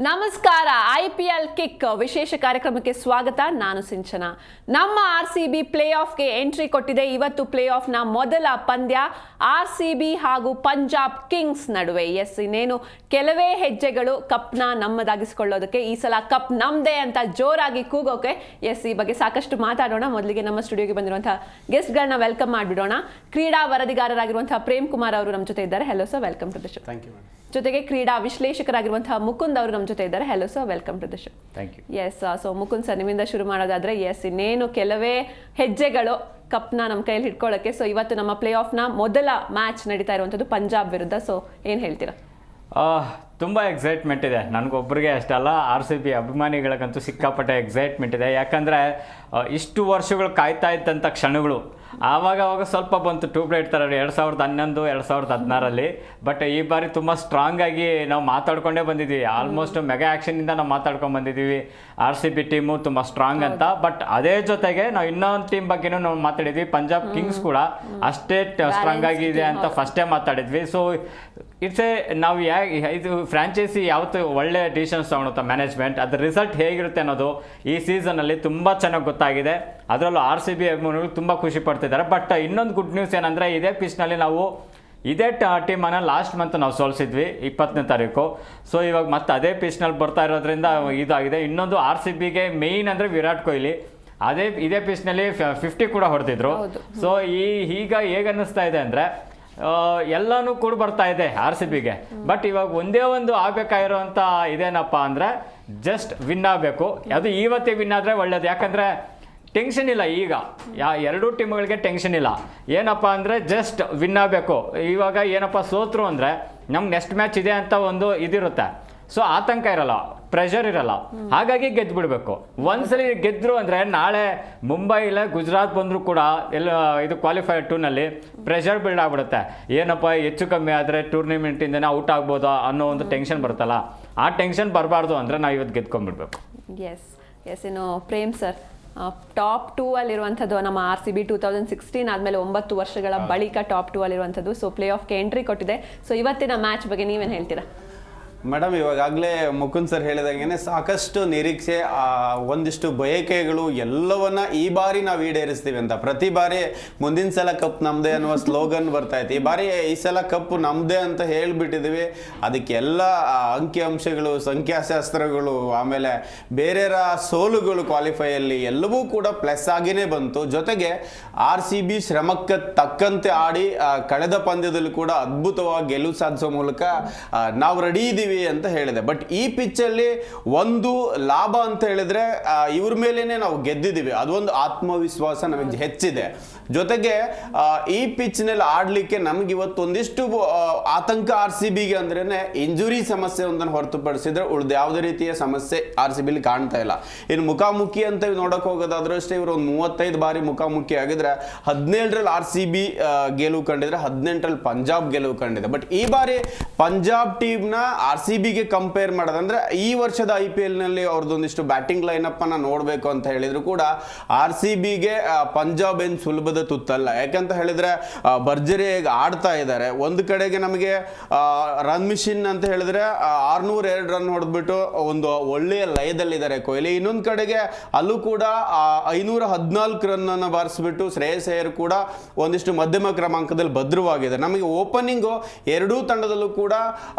ನಮಸ್ಕಾರ. IPL kick ವಿಶೇಷ ಕಾರ್ಯಕ್ರಮಕ್ಕೆ ಸ್ವಾಗತ. ನಾನು ಸಿಂಚನ. ನಮ್ಮ RCB ಪ್ಲೇ ಆಫ್ಗೆ ಎಂಟ್ರಿ ಕೊಟ್ಟಿದೆ. ಇವತ್ತು ಪ್ಲೇ ಆಫ್ನ ಮೊದಲ ಪಂದ್ಯ RCB ಹಾಗೂ ಪಂಜಾಬ್ ಕಿಂಗ್ಸ್ ನಡುವೆ. ಎಸ್, ಇನ್ನೇನು ಕೆಲವೇ ಹೆಜ್ಜೆಗಳು ಕಪ್ನ ನಮ್ಮದಾಗಿಸಿಕೊಳ್ಳೋದಕ್ಕೆ. ಈ ಸಲ ಕಪ್ ನಮ್ದೇ ಅಂತ ಜೋರಾಗಿ ಕೂಗೋಕೆ. ಎಸ್, ಈ ಬಗ್ಗೆ ಸಾಕಷ್ಟು ಮಾತಾಡೋಣ. ಮೊದಲಿಗೆ ನಮ್ಮ ಸ್ಟುಡಿಯೋಗೆ ಬಂದಿರುವಂತಹ ಗೆಸ್ಟ್ಗಳನ್ನ ವೆಲ್ಕಮ್ ಮಾಡಿಬಿಡೋಣ. ಕ್ರೀಡಾ ವರದಿಗಾರರಾಗಿರುವಂತಹ ಪ್ರೇಮ್ ಕುಮಾರ್ ಅವರು ನಮ್ಮ ಜೊತೆ ಇದ್ದಾರೆ. Hello sir, welcome to the show. Thank you madam. ಜೊತೆಗೆ ಕ್ರೀಡಾ ವಿಶ್ಲೇಷಕರಾಗಿರುವಂತಹ ಮುಕುಂದ್ ಅವರು ನಮ್ಮ ಜೊತೆ ಇದ್ದಾರೆ. Hello sir, welcome to the show. Thank you. Yes, so Mukund sir, ನಿಮ್ಮಿಂದ ಶುರು ಮಾಡೋದಾದ್ರೆ, ಎಸ್, ಇನ್ನೇನು ಕೆಲವೇ ಹೆಜ್ಜೆಗಳು ಕಪ್ನ ನಮ್ಮ ಕೈಯಲ್ಲಿ ಹಿಡ್ಕೊಳ್ಳೋಕ್ಕೆ. ಸೊ ಇವತ್ತು ನಮ್ಮ ಪ್ಲೇ ಆಫ್ನ ಮೊದಲ ಮ್ಯಾಚ್ ನಡೀತಾ ಇರುವಂಥದ್ದು ಪಂಜಾಬ್ ವಿರುದ್ಧ. ಸೊ ಏನು ಹೇಳ್ತೀರಾ? ತುಂಬ ಎಕ್ಸೈಟ್ಮೆಂಟ್ ಇದೆ. ನನಗೊಬ್ಬರಿಗೆ ಅಷ್ಟಲ್ಲ, RCB ಅಭಿಮಾನಿಗಳಿಗಂತೂ ಸಿಕ್ಕಾಪಟ್ಟೆ ಎಕ್ಸೈಟ್ಮೆಂಟ್ ಇದೆ. ಯಾಕಂದರೆ ಇಷ್ಟು ವರ್ಷಗಳು ಕಾಯ್ತಾ ಇದ್ದಂಥ ಕ್ಷಣಗಳು ಆವಾಗ ಸ್ವಲ್ಪ ಬಂತು. ಟ್ಯೂಬ್ಲೈಟ್ ಥರ 2011, 2016 ಬಟ್ ಈ ಬಾರಿ ತುಂಬ ಸ್ಟ್ರಾಂಗ್ ಆಗಿ ನಾವು ಮಾತಾಡ್ಕೊಂಡೇ ಬಂದಿದ್ದೀವಿ. ಆಲ್ಮೋಸ್ಟ್ ಮೆಗಾ ಆ್ಯಕ್ಷನಿಂದ ನಾವು ಮಾತಾಡ್ಕೊಂಡು ಬಂದಿದ್ದೀವಿ. RCB ಟೀಮು ತುಂಬ ಸ್ಟ್ರಾಂಗ್ ಅಂತ. ಬಟ್ ಅದೇ ಜೊತೆಗೆ ನಾವು ಇನ್ನೊಂದು ಟೀಮ್ ಬಗ್ಗೆನೂ ನಾವು ಮಾತಾಡಿದ್ವಿ. ಪಂಜಾಬ್ ಕಿಂಗ್ಸ್ ಕೂಡ ಅಷ್ಟೇ ಸ್ಟ್ರಾಂಗ್ ಆಗಿದೆ ಅಂತ ಫಸ್ಟೇ ಮಾತಾಡಿದ್ವಿ. ಸೊ ಇಟ್ಸ್ ನಾವು ಇದು ಫ್ರಾಂಚೈಸಿ ಯಾವತ್ತು ಒಳ್ಳೆ ಡಿಸಿಷನ್ಸ್ ತೊಗೊಳುತ್ತೆ ಮ್ಯಾನೇಜ್ಮೆಂಟ್, ಅದ್ರ ರಿಸಲ್ಟ್ ಹೇಗಿರುತ್ತೆ ಅನ್ನೋದು ಈ ಸೀಸನಲ್ಲಿ ತುಂಬ ಚೆನ್ನಾಗಿ ಗೊತ್ತಾಗಿದೆ. ಅದರಲ್ಲೂ RCB ಅಭಿಮಾನಿಗಳು ತುಂಬ ಖುಷಿ ಪಡ್ತಿದ್ದಾರೆ. ಬಟ್ ಇನ್ನೊಂದು ಗುಡ್ ನ್ಯೂಸ್ ಏನಂದರೆ, ಇದೇ ಪಿಚ್ನಲ್ಲಿ ನಾವು ಇದೇ ಟೀಮನ್ನು ಲಾಸ್ಟ್ ಮಂತ್ ನಾವು ಸೋಲಿಸಿದ್ವಿ 20ನೇ ತಾರೀಕು. ಸೊ ಇವಾಗ ಮತ್ತೆ ಅದೇ ಪಿಚ್ನಲ್ಲಿ ಬರ್ತಾ ಇರೋದ್ರಿಂದ ಇದಾಗಿದೆ. ಇನ್ನೊಂದು RCBಗೆ ಮೇಯ್ನ್ ಅಂದರೆ ವಿರಾಟ್ ಕೊಹ್ಲಿ ಇದೇ ಪಿಚ್ನಲ್ಲಿ 50 ಕೂಡ ಹೊಡೆದಿದ್ರು. ಸೊ ಈಗ ಹೇಗೆ ಅನ್ನಿಸ್ತಾ ಇದೆ ಅಂದರೆ, ಎಲ್ಲನೂ ಕೂಡ ಬರ್ತಾ ಇದೆ RCBಗೆ. ಬಟ್ ಇವಾಗ ಒಂದೇ ಒಂದು ಆಗಬೇಕಾಗಿರೋಂಥ ಇದೇನಪ್ಪ ಅಂದರೆ, ಜಸ್ಟ್ ವಿನ್ ಆಗಬೇಕು. ಅದು ಇವತ್ತೇ ವಿನ್ ಆದರೆ ಒಳ್ಳೇದು. ಯಾಕಂದರೆ ಟೆನ್ಷನ್ ಇಲ್ಲ. ಈಗ ಎರಡೂ ಟೀಮ್ಗಳಿಗೆ ಟೆನ್ಷನ್ ಇಲ್ಲ. ಏನಪ್ಪ ಅಂದರೆ ಜಸ್ಟ್ ವಿನ್ ಆಗಬೇಕು. ಇವಾಗ ಏನಪ್ಪ ಸೋತ್ರು ಅಂದರೆ ನಮ್ಗೆ ನೆಕ್ಸ್ಟ್ ಮ್ಯಾಚ್ ಇದೆ ಅಂತ ಒಂದು ಇದಿರುತ್ತೆ. ಸೊ ಆತಂಕ ಇರಲ್ಲ, ಪ್ರೆಷರ್ ಇರಲ್ಲ. ಹಾಗಾಗಿ ಗೆದ್ದು ಬಿಡಬೇಕು. ಒಂದ್ಸಲಿ ಗೆದ್ದರು ಅಂದರೆ ನಾಳೆ ಮುಂಬೈ ಇಲ್ಲ ಗುಜರಾತ್ ಬಂದರೂ ಕೂಡ ಇದು ಕ್ವಾಲಿಫೈಯರ್ 2ನಲ್ಲಿ ಪ್ರೆಷರ್ ಬಿಲ್ಡ್ ಆಗಿಬಿಡುತ್ತೆ. ಏನಪ್ಪ ಹೆಚ್ಚು ಕಮ್ಮಿ ಆದರೆ ಟೂರ್ನಿಮೆಂಟಿಂದನೇ ಔಟ್ ಆಗ್ಬೋದಾ ಅನ್ನೋ ಒಂದು ಟೆನ್ಷನ್ ಬರುತ್ತಲ್ಲ, ಆ ಟೆನ್ಷನ್ ಬರಬಾರ್ದು ಅಂದರೆ ನಾವು ಇವತ್ತು ಗೆದ್ಕೊಂಡ್ಬಿಡ್ಬೇಕು. ಎಸ್, ಇನ್ನು ಪ್ರೇಮ್ ಸರ್, ಟಾಪ್ 2 ಅಲ್ಲಿರುವಂಥದ್ದು ನಮ್ಮ RCB 2016 ಆದಮೇಲೆ 9 ವರ್ಷಗಳ ಬಳಿಕ ಟಾಪ್ 2 ಅಲ್ಲಿರುವಂಥದ್ದು. ಸೊ ಪ್ಲೇ ಆಫ್ಗೆ ಎಂಟ್ರಿ ಕೊಟ್ಟಿದೆ. ಸೊ ಇವತ್ತಿನ ಮ್ಯಾಚ್ ಬಗ್ಗೆ ನೀವೇನು ಹೇಳ್ತೀರಾ? ಮೇಡಮ್, ಇವಾಗಲೇ ಮುಕುಂದ್ ಸರ್ ಹೇಳಿದಂಗೆ ಸಾಕಷ್ಟು ನಿರೀಕ್ಷೆ, ಒಂದಿಷ್ಟು ಬಯಕೆಗಳು ಎಲ್ಲವನ್ನ ಈ ಬಾರಿ ನಾವು ಈಡೇರಿಸ್ತೀವಿ ಅಂತ. ಪ್ರತಿ ಬಾರಿ ಮುಂದಿನ ಸಲ ಕಪ್ ನಮ್ದೇ ಅನ್ನುವ ಸ್ಲೋಗನ್ ಬರ್ತಾ ಇತ್ತು. ಈ ಸಲ ಕಪ್ ನಮ್ದೇ ಅಂತ ಹೇಳ್ಬಿಟ್ಟಿದ್ದೀವಿ. ಅದಕ್ಕೆಲ್ಲ ಅಂಕಿಅಂಶಗಳು, ಸಂಖ್ಯಾಶಾಸ್ತ್ರಗಳು, ಆಮೇಲೆ ಬೇರೆಯವರ ಸೋಲುಗಳು ಕ್ವಾಲಿಫೈಯಲ್ಲಿ ಎಲ್ಲವೂ ಕೂಡ ಪ್ಲಸ್ ಆಗಿನೇ ಬಂತು. ಜೊತೆಗೆ RCB ಶ್ರಮಕ್ಕೆ ತಕ್ಕಂತೆ ಆಡಿ ಕಳೆದ ಪಂದ್ಯದಲ್ಲಿ ಕೂಡ ಅದ್ಭುತವಾಗಿ ಗೆಲುವು ಸಾಧಿಸೋ ಮೂಲಕ ನಾವು ರೆಡಿ ಇದ್ದೀವಿ ಅಂತ ಹೇಳಿದೆ. ಬಟ್ ಈ ಪಿಚ್ಚಲ್ಲಿ ಒಂದು ಲಾಭ ಅಂತ ಹೇಳಿದ್ರೆ, ಇವ್ರ ಮೇಲೇನೆ ನಾವು ಗೆದ್ದಿದ್ದೀವಿ. ಅದೊಂದು ಆತ್ಮವಿಶ್ವಾಸ ನಮಗೆ ಹೆಚ್ಚಿದೆ. ಜೊತೆಗೆ ಈ ಪಿಚ್ನಲ್ಲಿ ಆಡ್ಲಿಕ್ಕೆ ನಮ್ಗೆ ಇವತ್ತು ಒಂದಿಷ್ಟು ಆತಂಕ RCBಗೆ ಅಂದ್ರೇನೆ ಇಂಜುರಿ ಸಮಸ್ಯೆ ಒಂದನ್ನು ಹೊರತುಪಡಿಸಿದ್ರೆ ಉಳಿದ ಯಾವುದೇ ರೀತಿಯ ಸಮಸ್ಯೆ RCBಲಿ ಕಾಣ್ತಾ ಇಲ್ಲ. ಇನ್ನು ಮುಖಾಮುಖಿ ಅಂತ ನೋಡಕ್ ಹೋಗೋದಾದ್ರೂ ಅಷ್ಟೇ, ಇವರು ಒಂದು 35 ಬಾರಿ ಮುಖಾಮುಖಿ ಆಗಿದ್ರೆ 17ರಲ್ಲಿ RCB ಗೆಲುವು ಕಂಡಿದ್ರೆ 18ರಲ್ಲಿ ಪಂಜಾಬ್ ಗೆಲುವು ಕಂಡಿದೆ. ಬಟ್ ಈ ಬಾರಿ ಪಂಜಾಬ್ ಟೀಮ್ನ RCBಗೆ ಕಂಪೇರ್ ಮಾಡೋದಂದ್ರೆ, ಈ ವರ್ಷದ IPL ನಲ್ಲಿ ಅವ್ರದ್ದೊಂದಿಷ್ಟು ಬ್ಯಾಟಿಂಗ್ ಲೈನಪ್ ಅನ್ನ ನೋಡ್ಬೇಕು ಅಂತ ಹೇಳಿದ್ರು ಕೂಡ RCBಗೆ ಪಂಜಾಬ್ ಏನ್ ಸುಲಭದ ತುತ್ತಲ್ಲ. ಯಾಕಂತ ಹೇಳಿದ್ರೆ ಭರ್ಜರಿಯಾಗಿ ಆಡ್ತಾ ಇದ್ದಾರೆ. ಒಂದು ಕಡೆಗೆ ನಮಗೆ ರನ್ ಮಿಷಿನ್ ಅಂತ ಹೇಳಿದ್ರೆ 602 ರನ್ ಹೊಡೆದ್ಬಿಟ್ಟು ಒಂದು ಒಳ್ಳೆಯ ಲಯದಲ್ಲಿದ್ದಾರೆ ಕೊಹ್ಲಿ. ಇನ್ನೊಂದು ಕಡೆಗೆ ಅಲ್ಲೂ ಕೂಡ 514 ರನ್ ಅನ್ನು ಬಾರಿಸ್ಬಿಟ್ಟು ಶ್ರೇಯಸ್ ಅಯ್ಯರ್ ಕೂಡ ಒಂದಿಷ್ಟು ಮಧ್ಯಮ ಕ್ರಮಾಂಕದಲ್ಲಿ ಭದ್ರವಾಗಿದೆ. ನಮಗೆ ಓಪನಿಂಗು ಎರಡೂ ತಂಡದಲ್ಲೂ ಕೂಡ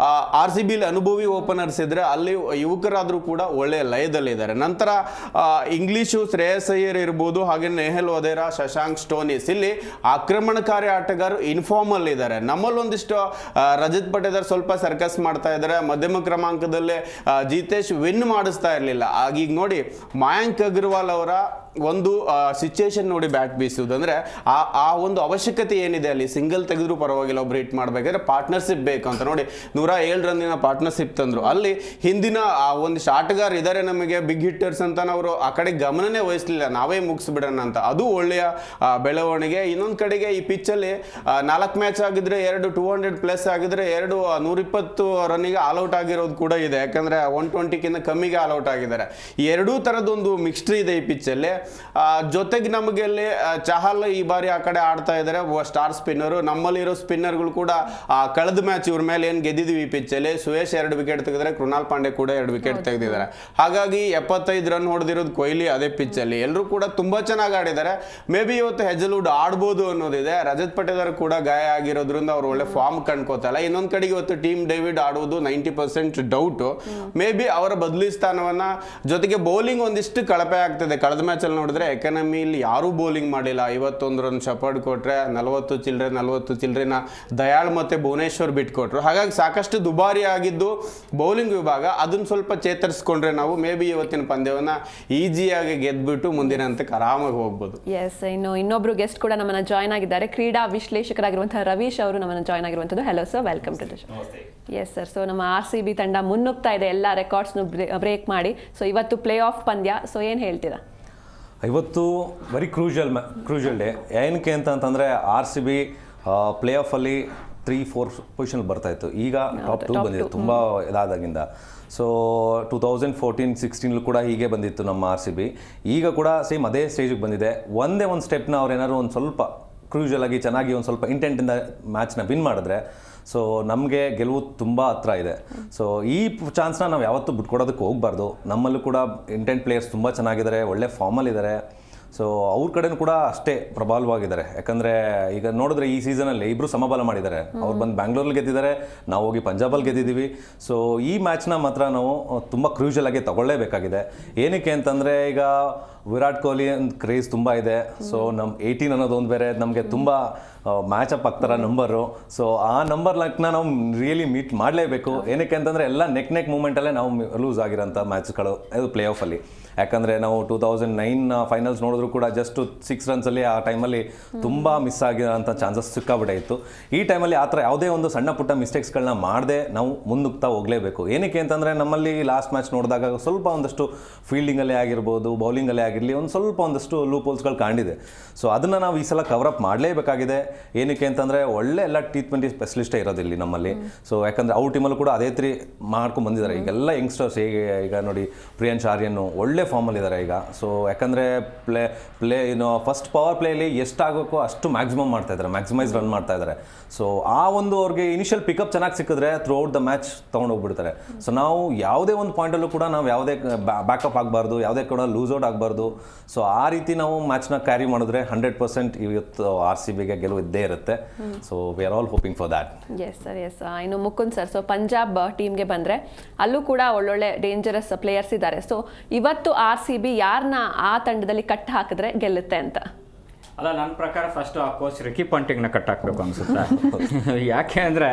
RCB ಅನುಭವಿ ಓಪನರ್ಸ್ ಇದ್ರೆ, ಅಲ್ಲಿ ಯುವಕರಾದ್ರೂ ಕೂಡ ಒಳ್ಳೆಯ ಲಯದಲ್ಲಿದ್ದಾರೆ. ನಂತರ ಇಂಗ್ಲಿಷು ಶ್ರೇಯಸ್ ಅಯ್ಯರ್ ಇರ್ಬೋದು, ಹಾಗೆ ನೆಹಲ್ ವಧೇರಾ, ಶಶಾಂಕ್ ಸ್ಟೋನಿಸ್, ಇಲ್ಲಿ ಆಕ್ರಮಣಕಾರಿ ಆಟಗಾರರು ಇನ್ಫಾರ್ಮ್ ಅಲ್ಲಿ ಇದ್ದಾರೆ. ನಮ್ಮಲ್ಲಿ ಒಂದಿಷ್ಟು ರಜತ್ ಪಟೇದಾರ್ ಸ್ವಲ್ಪ ಸರ್ಕಸ್ ಮಾಡ್ತಾ ಇದ್ದಾರೆ. ಮಧ್ಯಮ ಕ್ರಮಾಂಕದಲ್ಲಿ ಜಿತೇಶ್ ವಿನ್ ಮಾಡಿಸ್ತಾ ಇರಲಿಲ್ಲ. ಈಗ ನೋಡಿ, ಮಯಾಂಕ್ ಅಗರ್ವಾಲ್ ಅವರ ಒಂದು ಸಿಚುಯೇಷನ್ ನೋಡಿ ಬ್ಯಾಟ್ ಬೀಸುವುದು ಅಂದ್ರೆ ಆ ಒಂದು ಅವಶ್ಯಕತೆ ಏನಿದೆ. ಅಲ್ಲಿ ಸಿಂಗಲ್ ತೆಗೆದ್ರು ಪರವಾಗಿಲ್ಲ, ಒಬ್ರು ಹಿಟ್ ಮಾಡ್ಬೇಕಾದ್ರೆ ಪಾರ್ಟ್ನರ್ಶಿಪ್ ಬೇಕು ಅಂತ ನೋಡಿ 107 ರನ್ನಿನ ಪಾರ್ಟ್ನರ್ಶಿಪ್ ತಂದ್ರು. ಅಲ್ಲಿ ಹಿಂದಿನ ಒಂದಿಷ್ಟು ಆಟಗಾರ ಇದ್ದಾರೆ ನಮಗೆ ಬಿಗ್ ಹಿಟ್ಟರ್ಸ್ ಅಂತ, ಅವರು ಆ ಕಡೆ ಗಮನನೇ ವಹಿಸಲಿಲ್ಲ, ನಾವೇ ಮುಗಿಸ್ಬಿಡೋಣ ಅಂತ. ಅದು ಒಳ್ಳೆಯ ಬೆಳವಣಿಗೆ. ಇನ್ನೊಂದು ಕಡೆಗೆ ಈ ಪಿಚ್ಚಲ್ಲಿ 4 ಮ್ಯಾಚ್ ಆಗಿದ್ರೆ 200+ ಆಗಿದ್ರೆ 120 ರನ್ನಿಗೆ ಆಲ್ಔಟ್ ಆಗಿರೋದು ಕೂಡ ಇದೆ. ಯಾಕಂದ್ರೆ 120ಕ್ಕಿಂತ ಕಮ್ಮಿಗೆ ಆಲ್ಔಟ್ ಆಗಿದ್ದಾರೆ. ಈ ಎರಡೂ ತರದೊಂದು ಮಿಕ್ಸ್ಟ್ರಿ ಇದೆ ಈ ಪಿಚ್ಚಲ್ಲಿ. ಜೊತೆಗೆ ನಮಗೆ ಅಲ್ಲಿ ಚಹಲ್ ಈ ಬಾರಿ ಆ ಕಡೆ ಆಡ್ತಾ ಇದ್ದಾರೆ, ಸ್ಟಾರ್ ಸ್ಪಿನ್ನರು. ನಮ್ಮಲ್ಲಿರೋ ಸ್ಪಿನ್ನರ್ಗಳು ಕೂಡ ಕಳೆದ ಮ್ಯಾಚ್ ಇವ್ರ ಮೇಲೆ ಏನು ಗೆದ್ದಿದ್ವಿ ಈ ಪಿಚ್ಚಲ್ಲಿ, ಸುಯೇಶ್ 2 ವಿಕೆಟ್ ತೆಗೆದ್ರೆ, ಕೃಣಾಲ್ ಪಾಂಡೆ ಕೂಡ 2 ವಿಕೆಟ್ ತೆಗೆದಿದ್ದಾರೆ. ಹಾಗಾಗಿ 75 ರನ್ ಹೊಡೆದಿರೋದು ಕೊಹ್ಲಿ ಅದೇ ಪಿಚ್ಚಲ್ಲಿ. ಎಲ್ಲರೂ ಕೂಡ ತುಂಬಾ ಚೆನ್ನಾಗಿ ಆಡಿದ್ದಾರೆ. ಮೇ ಬಿ ಇವತ್ತು ಹೆಜಲ್ವುಡ್ ಆಡ್ಬೋದು ಅನ್ನೋದಿದೆ. ರಜತ್ ಪಟೇಲರ್ ಕೂಡ ಗಾಯ ಆಗಿರೋದ್ರಿಂದ ಅವ್ರು ಒಳ್ಳೆ ಫಾರ್ಮ್ ಕಂಡ್ಕೋತಲ್ಲ. ಇನ್ನೊಂದ್ ಕಡೆಗೆ ಇವತ್ತು ಟೀಮ್ ಡೇವಿಡ್ ಆಡುವುದು 90% ಡೌಟ್. ಮೇ ಬಿ ಅವರ ಬದಲಿ ಸ್ಥಾನವನ್ನ, ಜೊತೆಗೆ ಬೌಲಿಂಗ್ ಒಂದಿಷ್ಟು ಕಳಪೆ ಆಗ್ತದೆ. ಕಳೆದ ಮ್ಯಾಚ್ ಅಲ್ಲಿ ನೋಡಿದ್ರೆ ಎಕಾನಮಿಲಿ ಯಾರೂ ಬೌಲಿಂಗ್ ಮಾಡಿಲ್ಲ. 51 ರನ್ ಶಪರ್ಡ್ ಕೊಟ್ರೆ, 40 ಚಿಲ್ಡ್ರೆನ ದಯಾಳ್ ಮತ್ತೆ ಭುವನೇಶ್ವರ್ ಬಿಟ್ಕೊಟ್ರು. ಹಾಗಾಗಿ ಸಾಕಷ್ಟು ದುಬಾರಿ ಆಗಿದ್ದು ಬೌಲಿಂಗ್ ವಿಭಾಗ. ಅದನ್ನ ಸ್ವಲ್ಪ ಚೇತರಿಸ್ಕೊಂಡ್ರೆ ನಾವು ಮೇ ಬಿ ಇವತ್ತಿನ ಪಂದ್ಯವನ್ನ ಈಸಿಯಾಗಿ ಗೆದ್ಬಿಟ್ಟು ಮುಂದಿನ ಹಂತಕ್ಕೆ ಆರಾಮಾಗಿ ಹೋಗ್ಬೋದು. ಎಸ್, ಇನ್ನೊಬ್ರು ಗೆಸ್ಟ್ ಕೂಡ ನಮ್ಮನ್ನ ಜಾಯ್ನ್ ಆಗಿದ್ದಾರೆ. ಕ್ರೀಡಾ ವಿಶ್ಲೇಷಕರಾಗಿರುವಂತಹ ರವೀಶ್ ಅವರು ನಮ್ಮನ್ನ ಜಾಯ್ನ್ ಆಗಿರುವಂತದ್ದು. Hello sir, welcome to the show. Yes sir, so ನಮ್ಮ RCB ತಂಡ ಮುನ್ನುಗ್ತಾ ಇದೆ ಎಲ್ಲ ರೆಕಾರ್ಡ್ಸ್ನು ಬ್ರೇಕ್ ಮಾಡಿ. ಸೊ ಇವತ್ತು ಪ್ಲೇ ಆಫ್ ಪಂದ್ಯ, ಸೊ ಏನು ಹೇಳ್ತೀರಾ? ಇವತ್ತು ವೆರಿ ಕ್ರೂಷಲ್ ಡೇ. ಏನಕ್ಕೆ ಅಂತಂದರೆ RCB ಪ್ಲೇ ಆಫಲ್ಲಿ 3-4 ಪೊಸಿಷನ್ ಬರ್ತಾಯಿತ್ತು. ಈಗ ಟಾಪ್ 2 ಬಂದಿದೆ ತುಂಬ ಇದಾದಾಗಿಂದ. ಸೊ 2014-16 ಕೂಡ ಹೀಗೆ ಬಂದಿತ್ತು ನಮ್ಮ RCB. ಈಗ ಕೂಡ ಸೇಮ್ ಅದೇ ಸ್ಟೇಜಿಗೆ ಬಂದಿದೆ. ಒಂದೇ ಒಂದು ಸ್ಟೆಪ್ನ ಅವ್ರು ಏನಾದ್ರು ಒಂದು ಸ್ವಲ್ಪ ಕ್ರೂಷಲ್ ಆಗಿ ಚೆನ್ನಾಗಿ ಒಂದು ಸ್ವಲ್ಪ ಇಂಟೆಂಟಿಂದ ಮ್ಯಾಚ್ನ ವಿನ್ ಮಾಡಿದ್ರೆ, ಸೊ ನಮಗೆ ಗೆಲುವು ತುಂಬ ಹತ್ರ ಇದೆ. ಸೊ ಈ ಚಾನ್ಸ್ನ ನಾವು ಯಾವತ್ತೂ ಬಿಟ್ಕೊಡೋದಕ್ಕೆ ಹೋಗಬಾರ್ದು. ನಮ್ಮಲ್ಲೂ ಕೂಡ ಇಂಟೆಂಟ್ ಪ್ಲೇಯರ್ಸ್ ತುಂಬ ಚೆನ್ನಾಗಿದ್ದಾರೆ, ಒಳ್ಳೆ ಫಾರ್ಮಲ್ಲಿದ್ದಾರೆ. ಸೊ ಅವ್ರ ಕಡೆನೂ ಕೂಡ ಅಷ್ಟೇ ಪ್ರಬಲವಾಗಿದ್ದಾರೆ. ಯಾಕಂದರೆ ಈಗ ನೋಡಿದ್ರೆ ಈ ಸೀಸನಲ್ಲಿ ಇಬ್ಬರು ಸಮಬಲ ಮಾಡಿದ್ದಾರೆ. ಅವ್ರು ಬಂದು ಬ್ಯಾಂಗ್ಳೂರಲ್ಲಿ ಗೆದ್ದಿದ್ದಾರೆ, ನಾವು ಹೋಗಿ ಪಂಜಾಬಲ್ಲಿ ಗೆದ್ದಿದ್ದೀವಿ. ಸೊ ಈ ಮ್ಯಾಚ್ನ ಮಾತ್ರ ನಾವು ತುಂಬ ಕ್ರೂಷಲ್ ಆಗಿ ತಗೊಳ್ಳೇಬೇಕಾಗಿದೆ. ಏನಕ್ಕೆ ಅಂತಂದರೆ ಈಗ ವಿರಾಟ್ ಕೊಹ್ಲಿ ಒಂದು ಕ್ರೇಜ್ ತುಂಬ ಇದೆ. ಸೊ ನಮ್ಮ 18 ಅನ್ನೋದು ಒಂದು ಬೇರೆ ನಮಗೆ ತುಂಬ ಮ್ಯಾಚಪ್ ಆಗ್ತಾರೆ ನಂಬರು. ಸೊ ಆ ನಂಬರ್ ಲಕ್ನ ನಾವು ರಿಯಲಿ ಮೀಟ್ ಮಾಡಲೇಬೇಕು. ಏನಕ್ಕೆ ಅಂತಂದರೆ ಎಲ್ಲ ನೆಕ್ ಮೂಮೆಂಟಲ್ಲೇ ನಾವು ಲೂಸ್ ಆಗಿರೋಂಥ ಮ್ಯಾಚ್ಗಳು ಅದು ಪ್ಲೇ ಆಫಲ್ಲಿ. ಯಾಕಂದರೆ ನಾವು 2009 ಫೈನಲ್ಸ್ ನೋಡಿದ್ರು ಕೂಡ ಜಸ್ಟ್ 6 ರನ್ಸಲ್ಲಿ ಆ ಟೈಮಲ್ಲಿ ತುಂಬ ಮಿಸ್ ಆಗಿರೋಂಥ ಚಾನ್ಸಸ್ ಸಿಕ್ಕಾಬಿಟ್ಟೆ ಇತ್ತು. ಈ ಟೈಮಲ್ಲಿ ಆ ಥರ ಯಾವುದೇ ಒಂದು ಸಣ್ಣ ಪುಟ್ಟ ಮಿಸ್ಟೇಕ್ಸ್ಗಳನ್ನ ಮಾಡದೆ ನಾವು ಮುಂದುಕ್ತಾ ಹೋಗಲೇಬೇಕು. ಏನಕ್ಕೆ ಅಂತಂದರೆ ನಮ್ಮಲ್ಲಿ ಲಾಸ್ಟ್ ಮ್ಯಾಚ್ ನೋಡಿದಾಗ ಸ್ವಲ್ಪ ಒಂದಷ್ಟು ಫೀಲ್ಡಿಂಗಲ್ಲೇ ಆಗಿರ್ಬೋದು, ಬೌಲಿಂಗಲ್ಲೇ ಆಗಿರಲಿ, ಒಂದಷ್ಟು ಲೂಪ್ ಹೋಲ್ಸ್ಗಳು ಕಾಣಿದೆ. ಸೊ ಅದನ್ನು ನಾವು ಈ ಸಲ ಕವರಪ್ ಮಾಡಲೇಬೇಕಾಗಿದೆ. ಏನಕ್ಕೆ ಅಂತಂದರೆ ಒಳ್ಳೆ ಎಲ್ಲ T20 ಸ್ಪೆಷಲಿಸ್ಟೇ ಇರೋದಿಲ್ಲ ನಮ್ಮಲ್ಲಿ. ಸೊ ಯಾಕಂದರೆ ಅವ್ರ ಟೀಮಲ್ಲೂ ಕೂಡ ಅದೇ ಥರ ಮಾಡ್ಕೊಂಡು ಬಂದಿದ್ದಾರೆ. ಈಗೆಲ್ಲ ಯಂಗ್ಸ್ಟರ್ಸ್ ಈಗ ನೋಡಿ ಪ್ರಿಯಾಂಶ್ ಆರ್ಯನ್ ಒಳ್ಳೆ ಫಾರ್ಮಲ್ಲಿದ್ದಾರೆ ಈಗ. ಸೊ ಯಾಕಂದರೆ ಪ್ಲೇ ಫಸ್ಟ್ ಪವರ್ ಪ್ಲೇಲಿ ಎಷ್ಟಾಗಬೇಕೋ ಅಷ್ಟು ಮ್ಯಾಕ್ಸಿಮೈಸ್ ರನ್ ಮಾಡ್ತಾ ಇದ್ದಾರೆ. ಸೊ ಆ ಒಂದು ಅವ್ರಿಗೆ ಇನಿಷಿಯಲ್ ಪಿಕಪ್ ಚೆನ್ನಾಗಿ ಸಿಕ್ಕಿದ್ರೆ ಥ್ರೂ ಔಟ್ ದ ಮ್ಯಾಚ್ ತೊಗೊಂಡೋಗ್ಬಿಡ್ತಾರೆ. ಸೊ ನಾವು ಯಾವುದೇ ಒಂದು ಪಾಯಿಂಟಲ್ಲೂ ಕೂಡ ನಾವು ಯಾವುದೇ ಬ್ಯಾಕಪ್ ಆಗಬಾರ್ದು, ಯಾವುದೇ ಕೂಡ ಲೂಸ್ ಔಟ್ ಆಗಬಾರ್ದು. ಸೊ ಆ ರೀತಿ ನಾವು ಮ್ಯಾಚ್ನ ಕ್ಯಾರಿ ಮಾಡಿದ್ರೆ 100% ಇವತ್ತು RCBಗೆ ಗೆಲುವು ಇದ್ದೇ ಇರುತ್ತೆ. So we are all hoping for that. Yes sir, yes. ಇನ್ನು ಮುಕುಂದ್ ಸರ್, ಸೊ ಪಂಜಾಬ್ ಟೀಮ್ಗೆ ಬಂದರೆ ಅಲ್ಲೂ ಕೂಡ ಒಳ್ಳೊಳ್ಳೆ ಡೇಂಜರಸ್ ಪ್ಲೇಯರ್ಸ್ ಇದ್ದಾರೆ. ಸೊ ಇವತ್ತು RCB ಯಾರನ್ನ ಆ ತಂಡದಲ್ಲಿ ಕಟ್ ಹಾಕಿದ್ರೆ ಗೆಲ್ಲುತ್ತೆ ಅಂತ? ಅಲ್ಲ, ನನ್ನ ಪ್ರಕಾರ ಫಸ್ಟ್ ಆ ಕೋಚ್ ರಿಕಿ ಪಾಂಟಿಂಗ್ನ ಕಟ್ ಹಾಕ್ಬೇಕು ಅನ್ಸುತ್ತೆ. ಯಾಕೆ ಅಂದರೆ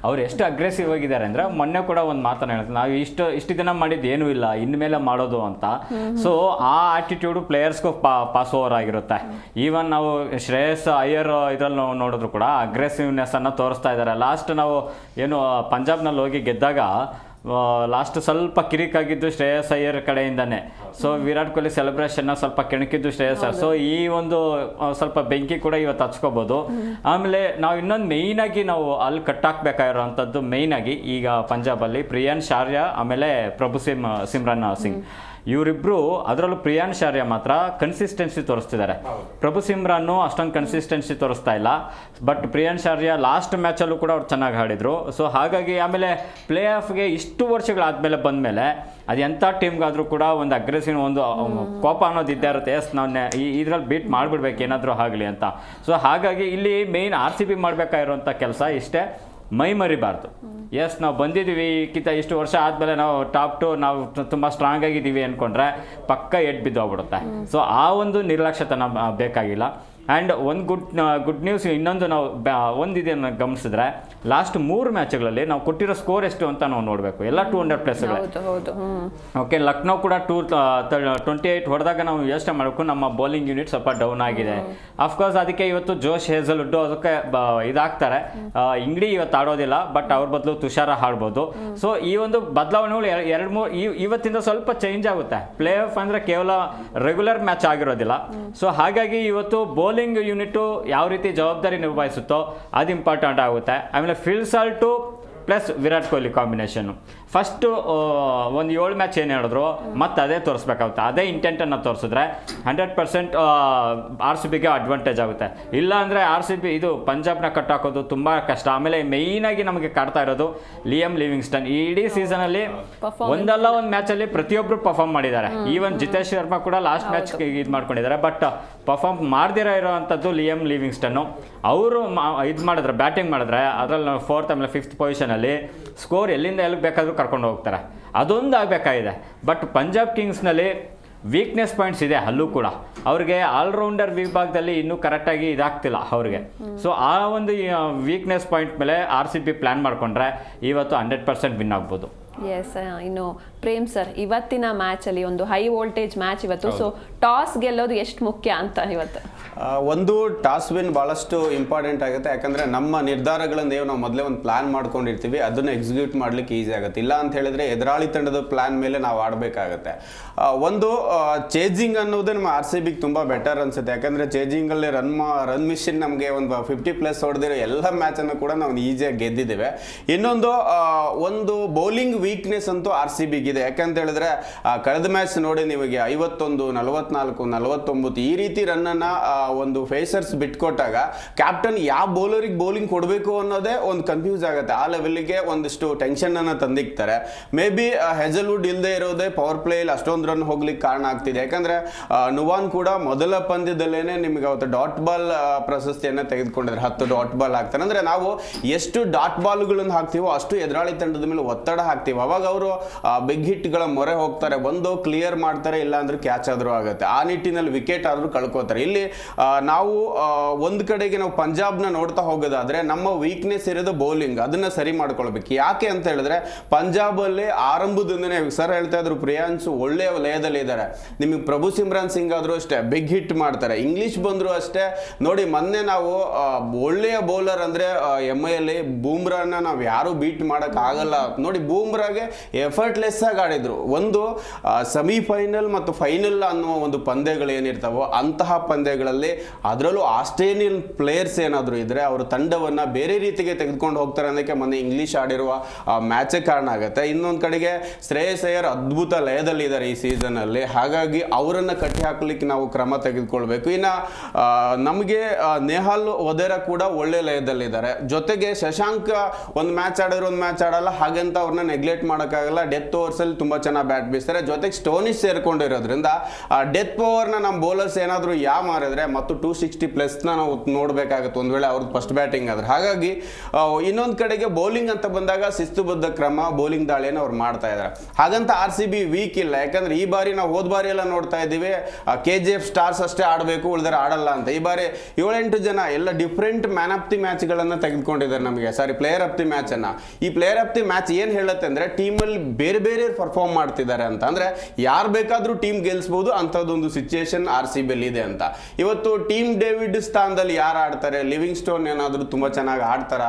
ಅವ್ರು ಎಷ್ಟು ಅಗ್ರೆಸಿವ್ ಆಗಿದ್ದಾರೆ ಅಂದರೆ, ಮೊನ್ನೆ ಕೂಡ ಒಂದು ಮಾತನ್ನು ಹೇಳ್ತಾರೆ, ನಾವು ಇಷ್ಟು ದಿನ ಮಾಡಿದ್ದು ಏನೂ ಇಲ್ಲ, ಇನ್ಮೇಲೆ ಮಾಡೋದು ಅಂತ. ಸೊ ಆ ಆಟಿಟ್ಯೂಡು ಪ್ಲೇಯರ್ಸ್ಗೂ ಪಾಸ್ ಓವರ್ ಆಗಿರುತ್ತೆ. ಈವನ್ ನಾವು ಶ್ರೇಯಸ್ ಅಯ್ಯರ್ ಇದರಲ್ಲಿ ನಾವು ನೋಡಿದ್ರು ಕೂಡ ಅಗ್ರೆಸಿವ್ನೆಸ್ಸನ್ನು ತೋರಿಸ್ತಾ ಇದ್ದಾರೆ. ಲಾಸ್ಟ್ ನಾವು ಏನು ಪಂಜಾಬ್ನಲ್ಲಿ ಹೋಗಿ ಗೆದ್ದಾಗ ಲಾಸ್ಟ್ ಸ್ವಲ್ಪ ಕಿರಿಕಾಗಿದ್ದು ಶ್ರೇಯಸ್ ಅಯ್ಯರ್ ಕಡೆಯಿಂದಾನೆ. ಸೊ ವಿರಾಟ್ ಕೊಹ್ಲಿ ಸೆಲೆಬ್ರೇಷನ್ನ ಸ್ವಲ್ಪ ಕೆಣಕಿದ್ದು ಶ್ರೇಯಸ್. ಸೊ ಈ ಒಂದು ಸ್ವಲ್ಪ ಬೆಂಕಿ ಕೂಡ ಇವತ್ತು ಹಚ್ಕೋಬೋದು. ಆಮೇಲೆ ನಾವು ಇನ್ನೊಂದು ಮೇಯ್ನಾಗಿ ನಾವು ಅಲ್ಲಿ ಕಟ್ಟಾಕ್ಬೇಕಾಗಿರೋವಂಥದ್ದು ಮೇಯ್ನಾಗಿ ಈಗ ಪಂಜಾಬಲ್ಲಿ ಪ್ರಿಯಾನ್ಶ್ ಆರ್ಯ ಆಮೇಲೆ ಪ್ರಭು ಸಿಮ್ರನ್ ಸಿಂಗ್ ಇವರಿಬ್ರು. ಅದರಲ್ಲೂ ಪ್ರಿಯಾನ್ಶ್ ಆರ್ಯ ಮಾತ್ರ ಕನ್ಸಿಸ್ಟೆನ್ಸಿ ತೋರಿಸ್ತಿದ್ದಾರೆ. ಪ್ರಭು ಸಿಮ್ರನ್ನು ಅಷ್ಟೊಂದು ಕನ್ಸಿಸ್ಟೆನ್ಸಿ ತೋರಿಸ್ತಾ ಇಲ್ಲ. ಬಟ್ ಪ್ರಿಯಾನ್ಶ್ ಆರ್ಯ ಲಾಸ್ಟ್ ಮ್ಯಾಚಲ್ಲೂ ಕೂಡ ಅವ್ರು ಚೆನ್ನಾಗಿ ಆಡಿದ್ರು. ಸೊ ಹಾಗಾಗಿ ಆಮೇಲೆ ಪ್ಲೇ ಆಫ್ಗೆ ಇಷ್ಟು ವರ್ಷಗಳಾದಮೇಲೆ ಬಂದಮೇಲೆ ಅದು ಎಂಥ ಟೀಮ್ಗಾದರೂ ಕೂಡ ಒಂದು ಅಗ್ರೆಸಿವ್ ಒಂದು ಕೋಪ ಅನ್ನೋದು ಇದ್ದೇ ಇರುತ್ತೆ. ಎಸ್, ನಾವು ಇದ್ರಲ್ಲಿ ಬೀಟ್ ಮಾಡಿಬಿಡ್ಬೇಕು ಏನಾದರೂ ಆಗಲಿ ಅಂತ. ಸೊ ಹಾಗಾಗಿ ಇಲ್ಲಿ ಮೇಯ್ನ್ RCB ಮಾಡಬೇಕಾಗಿರುವಂಥ ಕೆಲಸ ಇಷ್ಟೇ, ಮೈ ಮರಿಬಾರ್ದು. ಎಸ್, ನಾವು ಬಂದಿದ್ದೀವಿ ಇಷ್ಟು ವರ್ಷ ಆದಮೇಲೆ ನಾವು ಟಾಪ್ 2 ನಾವು ತುಂಬ ಸ್ಟ್ರಾಂಗ್ ಆಗಿದ್ದೀವಿ ಅಂದ್ಕೊಂಡ್ರೆ ಪಕ್ಕ ಎಡ್ ಬಿದ್ದೋಗ್ಬಿಡುತ್ತೆ. ಸೊ ಆ ಒಂದು ನಿರ್ಲಕ್ಷ್ಯತನ ಬೇಕಾಗಿಲ್ಲ. ಆ್ಯಂಡ್ ಒಂದು ಗುಡ್ ನ್ಯೂಸ್ ಇನ್ನೊಂದು ನಾವು ಒಂದಿದನ್ನು ಗಮನಿಸಿದ್ರೆ ಲಾಸ್ಟ್ 3 ಮ್ಯಾಚ್ಗಳಲ್ಲಿ ನಾವು ಕೊಟ್ಟಿರೋ ಸ್ಕೋರ್ ಎಷ್ಟು ಅಂತ ನಾವು ನೋಡಬೇಕು. ಎಲ್ಲ 200+. ಓಕೆ, ಲಕ್ನೋ ಕೂಡ 228 ಹೊಡೆದಾಗ ನಾವು ಯೋಚನೆ ಮಾಡಬೇಕು ನಮ್ಮ ಬೌಲಿಂಗ್ ಯೂನಿಟ್ ಸ್ವಲ್ಪ ಡೌನ್ ಆಗಿದೆ. ಅಫ್ಕೋರ್ಸ್ ಅದಕ್ಕೆ ಇವತ್ತು ಜೋಶ್ ಹೇಜಲ್ವುಡ್ ಅದಕ್ಕೆ ಇದಾಗ್ತಾರೆ. ಇಂಗ್ಡಿ ಇವತ್ತು ಆಡೋದಿಲ್ಲ, ಬಟ್ ಅವ್ರ ಬದಲು ತುಷಾರ ಆಡ್ಬೋದು. ಸೊ ಈ ಒಂದು ಬದಲಾವಣೆಗಳು 2-3 ಇವತ್ತಿಂದ ಸ್ವಲ್ಪ ಚೇಂಜ್ ಆಗುತ್ತೆ. ಪ್ಲೇ ಆಫ್ ಅಂದರೆ ಕೇವಲ ರೆಗ್ಯುಲರ್ ಮ್ಯಾಚ್ ಆಗಿರೋದಿಲ್ಲ. ಸೊ ಹಾಗಾಗಿ ಇವತ್ತು ಬೌಲಿಂಗ್ ಯೂನಿಟ್ ಯಾವ ರೀತಿ ಜವಾಬ್ದಾರಿ ನಿರ್ವಹಿಸುತ್ತೋ ಅದು ಇಂಪಾರ್ಟೆಂಟ್ ಆಗುತ್ತೆ. ಆಮೇಲೆ fill salt plus Virat Kohli combination first ಒಂದು 7 ಮ್ಯಾಚ್ ಏನು ಹೇಳಿದ್ರು ಮತ್ತೆ ಅದೇ ತೋರಿಸ್ಬೇಕಾಗುತ್ತೆ. ಅದೇ ಇಂಟೆಂಟನ್ನು ತೋರಿಸಿದ್ರೆ 100% RCBಗೆ ಅಡ್ವಾಂಟೇಜ್ ಆಗುತ್ತೆ. ಇಲ್ಲ ಅಂದರೆ RCB ಇದು ಪಂಜಾಬ್ನ ಕಟ್ಟಾಕೋದು ತುಂಬ ಕಷ್ಟ. ಆಮೇಲೆ ಮೇಯ್ನಾಗಿ ನಮಗೆ ಕಾಡ್ತಾ ಇರೋದು ಲಿಯಮ್ ಲಿವಿಂಗ್ಸ್ಟನ್. ಈ ಇಡೀ ಸೀಸನಲ್ಲಿ ಒಂದಲ್ಲ ಒಂದು ಮ್ಯಾಚಲ್ಲಿ ಪ್ರತಿಯೊಬ್ಬರು ಪರ್ಫಾರ್ಮ್ ಮಾಡಿದ್ದಾರೆ. ಈವನ್ ಜಿತೇಶ್ ಶರ್ಮಾ ಕೂಡ ಲಾಸ್ಟ್ ಮ್ಯಾಚ್ ಇದು ಮಾಡ್ಕೊಂಡಿದ್ದಾರೆ. But perform ಮಾಡ್ದಿರೋ ಇರೋವಂಥದ್ದು Liam ಲಿವಿಂಗ್ಸ್ಟನ್ನು. ಅವರು ಇದು ಮಾಡಿದ್ರೆ ಬ್ಯಾಟಿಂಗ್ ಮಾಡಿದ್ರೆ ಅದರಲ್ಲಿ 4th ಆಮೇಲೆ 5th ಪೊಸಿಷನಲ್ಲಿ ಸ್ಕೋರ್ ಎಲ್ಲಿಂದ ಎಲ್ಲಿಗೆ ಬೇಕಾದರೂ ಕರ್ಕೊಂಡು ಹೋಗ್ತಾರೆ. ಅದೊಂದು ಆಗಬೇಕಾಗಿದೆ. ಬಟ್ ಪಂಜಾಬ್ ಕಿಂಗ್ಸ್ನಲ್ಲಿ ವೀಕ್ನೆಸ್ ಪಾಯಿಂಟ್ಸ್ ಇದೆ ಅಲ್ಲೂ ಕೂಡ. ಅವ್ರಿಗೆ ಆಲ್ರೌಂಡರ್ ವಿಭಾಗದಲ್ಲಿ ಇನ್ನೂ ಕರೆಕ್ಟಾಗಿ ಇದಾಗ್ತಿಲ್ಲ ಅವ್ರಿಗೆ. ಸೊ ಆ ಒಂದು ವೀಕ್ನೆಸ್ ಪಾಯಿಂಟ್ ಮೇಲೆ RCB ಪ್ಲ್ಯಾನ್ ಮಾಡಿಕೊಂಡ್ರೆ ಇವತ್ತು 100% ವಿನ್ ಆಗ್ಬೋದು. ಎಸ್, ಇನ್ನು ಪ್ರೇಮ್ ಸರ್, ಇವತ್ತಿನ ಮ್ಯಾಚಲ್ಲಿ ಒಂದು ಹೈ ವೋಲ್ಟೇಜ್ ಮ್ಯಾಚ್ ಇವತ್ತು. ಸೊ ಟಾಸ್ ಗೆಲ್ಲೋದು ಎಷ್ಟು ಮುಖ್ಯ ಅಂತ ಇವತ್ತು? ಒಂದು ಟಾಸ್ ವಿನ್ ಭಾಳಷ್ಟು ಇಂಪಾರ್ಟೆಂಟ್ ಆಗುತ್ತೆ. ಯಾಕಂದರೆ ನಮ್ಮ ನಿರ್ಧಾರಗಳನ್ನು ನಾವು ಮೊದಲೇ ಒಂದು ಪ್ಲ್ಯಾನ್ ಮಾಡ್ಕೊಂಡಿರ್ತೀವಿ, ಅದನ್ನು ಎಕ್ಸಿಕ್ಯೂಟ್ ಮಾಡಲಿಕ್ಕೆ ಈಸಿ ಆಗುತ್ತೆ. ಇಲ್ಲ ಅಂತ ಹೇಳಿದ್ರೆ ಎದುರಾಳಿ ತಂಡದ ಪ್ಲ್ಯಾನ್ ಮೇಲೆ ನಾವು ಆಡಬೇಕಾಗತ್ತೆ. ಒಂದು ಚೇಜಿಂಗ್ ಅನ್ನೋದು ನಮ್ಮ RCBಗೆ ತುಂಬ ಬೆಟರ್ ಅನಿಸುತ್ತೆ. ಯಾಕಂದರೆ ಚೇಜಿಂಗಲ್ಲಿ ರನ್ ಮಿಷನ್ ನಮಗೆ ಒಂದು 50+ ಹೊಡೆದಿರೋ ಎಲ್ಲ ಮ್ಯಾಚನ್ನು ಕೂಡ ನಾವು ಈಸಿಯಾಗಿ ಗೆದ್ದಿದ್ದೇವೆ. ಇನ್ನೊಂದು ಒಂದು ಬೌಲಿಂಗ್ ವೀಕ್ನೆಸ್ ಅಂತೂ RCBಗೆ ಇದೆ. ಯಾಕಂತ ಹೇಳಿದ್ರೆ ಕಳೆದ ಮ್ಯಾಚ್ ನೋಡಿ ನಿಮಗೆ 51, 44, 49 ಈ ರೀತಿ ರನ್ನನ್ನು ಒಂದು ಫೇಸರ್ಸ್ ಬಿಟ್ಕೊಟ್ಟಾಗ ಕ್ಯಾಪ್ಟನ್ ಯಾವ ಬೌಲರಿಗೆ ಬೌಲಿಂಗ್ ಕೊಡಬೇಕು ಅನ್ನೋದೇ ಒಂದು ಕನ್ಫ್ಯೂಸ್ ಆಗುತ್ತೆ. ಆ ಲೆವೆಲ್ಗೆ ಒಂದಿಷ್ಟು ಟೆನ್ಷನನ್ನು ತಂದಿಕ್ತಾರೆ. ಮೇ ಬಿ ಹೆಜಲ್ವುಡ್ ಇಲ್ಲದೆ ಇರೋದೇ ಪವರ್ ಪ್ಲೇಯಲ್ಲಿ ಅಷ್ಟೊಂದು ರನ್ ಹೋಗ್ಲಿಕ್ಕೆ ಕಾರಣ ಆಗ್ತಿದೆ. ಯಾಕಂದರೆ ನುವಾನ್ ಕೂಡ ಮೊದಲ ಪಂದ್ಯದಲ್ಲೇನೆ ನಿಮಗೆ ಅವತ್ತು ಡಾಟ್ ಬಾಲ್ ಪ್ರಶಸ್ತಿಯನ್ನು ತೆಗೆದುಕೊಂಡಿದ್ದಾರೆ. 10 ಡಾಟ್ ಬಾಲ್ ಹಾಕ್ತಾರೆ. ಅಂದರೆ ನಾವು ಎಷ್ಟು ಡಾಟ್ ಬಾಲ್ಗಳನ್ನು ಹಾಕ್ತೀವೋ ಅಷ್ಟು ಎದುರಾಳಿ ತಂಡದ ಮೇಲೆ ಒತ್ತಡ ಹಾಕ್ತೀವಿ. ಅವಾಗ ಅವರು ಬಿಗ್ ಹಿಟ್ಗಳ ಮೊರೆ ಹೋಗ್ತಾರೆ. ಒಂದು ಕ್ಲಿಯರ್ ಮಾಡ್ತಾರೆ, ಇಲ್ಲ ಅಂದ್ರೆ ಕ್ಯಾಚ್ ಆದರೂ ಆಗುತ್ತೆ. ಆ ನಿಟ್ಟಿನಲ್ಲಿ ವಿಕೆಟ್ ಆದರೂ ಕಳ್ಕೋತಾರೆ. ಇಲ್ಲಿ ನಾವು ಒಂದು ಕಡೆಗೆ ನಾವು ಪಂಜಾಬ್ನ ನೋಡ್ತಾ ಹೋಗೋದಾದ್ರೆ ನಮ್ಮ ವೀಕ್ನೆಸ್ ಇರೋದು ಬೌಲಿಂಗ್, ಅದನ್ನ ಸರಿ ಮಾಡ್ಕೊಳ್ಬೇಕು. ಯಾಕೆ ಅಂತ ಹೇಳಿದ್ರೆ ಪಂಜಾಬಲ್ಲಿ ಆರಂಭದಿಂದನೇ ಸರ್ ಹೇಳ್ತಾ ಇದ್ರು ಪ್ರಿಯಾಂಶು ಒಳ್ಳೆಯ ಲಯದಲ್ಲಿ ಇದ್ದಾರೆ. ನಿಮಗೆ ಪ್ರಭು ಸಿಮ್ರಾನ್ ಸಿಂಗ್ ಆದರೂ ಅಷ್ಟೇ ಬಿಗ್ ಹಿಟ್ ಮಾಡ್ತಾರೆ. ಇಂಗ್ಲಿಷ್ ಬಂದ್ರು ಅಷ್ಟೇ ನೋಡಿ. ಮೊನ್ನೆ ನಾವು ಒಳ್ಳೆಯ ಬೌಲರ್ ಅಂದ್ರೆ MIಯಲ್ಲಿ ಬೂಮ್ರಾನ ನಾವು ಯಾರು ಬೀಟ್ ಮಾಡಕ್ ಆಗಲ್ಲ ನೋಡಿ. ಬೂಮ್ರಾಗೆ ಎಫರ್ಟ್ಲೆಸ್ ಆಗಿ ಆಡಿದ್ರು. ಒಂದು ಸೆಮಿಫೈನಲ್ ಮತ್ತು ಫೈನಲ್ ಅನ್ನುವ ಒಂದು ಪಂದ್ಯಗಳು ಏನಿರ್ತಾವೋ ಅಂತಹ ಪಂದ್ಯಗಳಲ್ಲಿ, ಅದರಲ್ಲೂ ಆಸ್ಟ್ರೇಲಿಯನ್ ಪ್ಲೇಯರ್ಸ್ ಏನಾದರೂ ಇದ್ರೆ ಅವರು ತಂಡವನ್ನ ಬೇರೆ ರೀತಿಗೆ ತೆಗೆದುಕೊಂಡು ಹೋಗ್ತಾರೆ ಅನ್ನೋಕ್ಕೆ ಮೊನ್ನೆ ಇಂಗ್ಲಿಷ್ ಆಡಿರುವ ಮ್ಯಾಚೇ ಕಾರಣ ಆಗುತ್ತೆ. ಇನ್ನೊಂದು ಕಡೆಗೆ ಶ್ರೇಯಸ್ ಅಯ್ಯರ್ ಅದ್ಭುತ ಲಯದಲ್ಲಿ ಇದ್ದಾರೆ ಈ ಸೀಸನ್ ಅಲ್ಲಿ. ಹಾಗಾಗಿ ಅವರನ್ನ ಕಟ್ಟಿ ಹಾಕಲಿಕ್ಕೆ ನಾವು ಕ್ರಮ ತೆಗೆದುಕೊಳ್ಬೇಕು. ಇನ್ನು ನಮಗೆ ನೆಹಾಲ್ ವಧೇರಾ ಕೂಡ ಒಳ್ಳೆ ಲಯದಲ್ಲಿದ್ದಾರೆ. ಜೊತೆಗೆ ಶಶಾಂಕ್ ಒಂದು ಮ್ಯಾಚ್ ಆಡಿದ್ರೆ ಒಂದು ಮ್ಯಾಚ್ ಆಡಲ್ಲ, ಹಾಗಂತ ಅವ್ರನ್ನ ನೆಗ್ಲೆಕ್ಟ್ ಮಾಡೋಕ್ಕಾಗಲ್ಲ. ಡೆತ್ ಓವರ್ಸ್ ಅಲ್ಲಿ ತುಂಬಾ ಚೆನ್ನಾಗಿ ಬ್ಯಾಟ್ ಬೀಸ್ತಾರೆ. ಜೊತೆಗೆ ಸ್ಟೋನಿಶ್ ಸೇರ್ಕೊಂಡಿರೋದ್ರಿಂದ ಡೆತ್ ಓವರ್ನ ನಮ್ಮ ಬೌಲರ್ಸ್ ಏನಾದರೂ ಮಾರಿದ್ರೆ ಮತ್ತು 260+ ನಾವು ನೋಡಬೇಕಾಗುತ್ತೆ ಒಂದು ವೇಳೆ ಅವ್ರದ್ದು ಫಸ್ಟ್ ಬ್ಯಾಟಿಂಗ್ ಆದ್ರೆ. ಹಾಗಾಗಿ ಇನ್ನೊಂದು ಕಡೆಗೆ ಬೌಲಿಂಗ್ ಅಂತ ಬಂದಾಗ ಶಿಸ್ತುಬದ್ಧ ಕ್ರಮ ಬೌಲಿಂಗ್ ದಾಳಿಯನ್ನು ಅವ್ರು ಮಾಡ್ತಾ ಇದ್ದಾರೆ. ಹಾಗಂತ RCB ವೀಕ್ ಇಲ್ಲ. ಯಾಕಂದ್ರೆ ಈ ಬಾರಿ ನಾವು ಹೋದ ಬಾರಿ ಎಲ್ಲ ನೋಡ್ತಾ ಇದ್ದೀವಿ KGF ಸ್ಟಾರ್ಸ್ ಅಷ್ಟೇ ಆಡಬೇಕು, ಉಳಿದರೆ ಆಡಲ್ಲ ಅಂತ. ಈ ಬಾರಿ 7-8 ಜನ ಎಲ್ಲ ಡಿಫ್ರೆಂಟ್ ಮ್ಯಾನ್ ಆಫ್ ದಿ ಮ್ಯಾಚ್ಗಳನ್ನು ತೆಗೆದುಕೊಂಡಿದ್ದಾರೆ ನಮಗೆ. ಪ್ಲೇಯರ್ ಆಫ್ ದಿ ಮ್ಯಾಚ್ ಅನ್ನ. ಈ ಪ್ಲೇಯರ್ ಆಫ್ ದಿ ಮ್ಯಾಚ್ ಏನ್ ಹೇಳುತ್ತೆ ಅಂದ್ರೆ ಟೀಮಲ್ಲಿ ಬೇರೆ ಬೇರೆ ಪರ್ಫಾರ್ಮ್ ಮಾಡ್ತಿದ್ದಾರೆ ಅಂತ. ಅಂದ್ರೆ ಯಾರು ಬೇಕಾದ್ರೂ ಟೀಮ್ ಗೆಲ್ಸ್ಬೋದು ಅಂಥದ್ದೊಂದು ಸಿಚುಯೇಷನ್ RCB ಅಲ್ಲಿ ಇದೆ ಅಂತ. ಇವತ್ತು ಟೀಮ್ ಡೇವಿಡ್ ಸ್ಥಾನದಲ್ಲಿ ಯಾರು ಆಡ್ತಾರೆ? ಲಿವಿಂಗ್ ಸ್ಟೋನ್ ಏನಾದರೂ ತುಂಬಾ ಚೆನ್ನಾಗಿ ಆಡ್ತಾರ,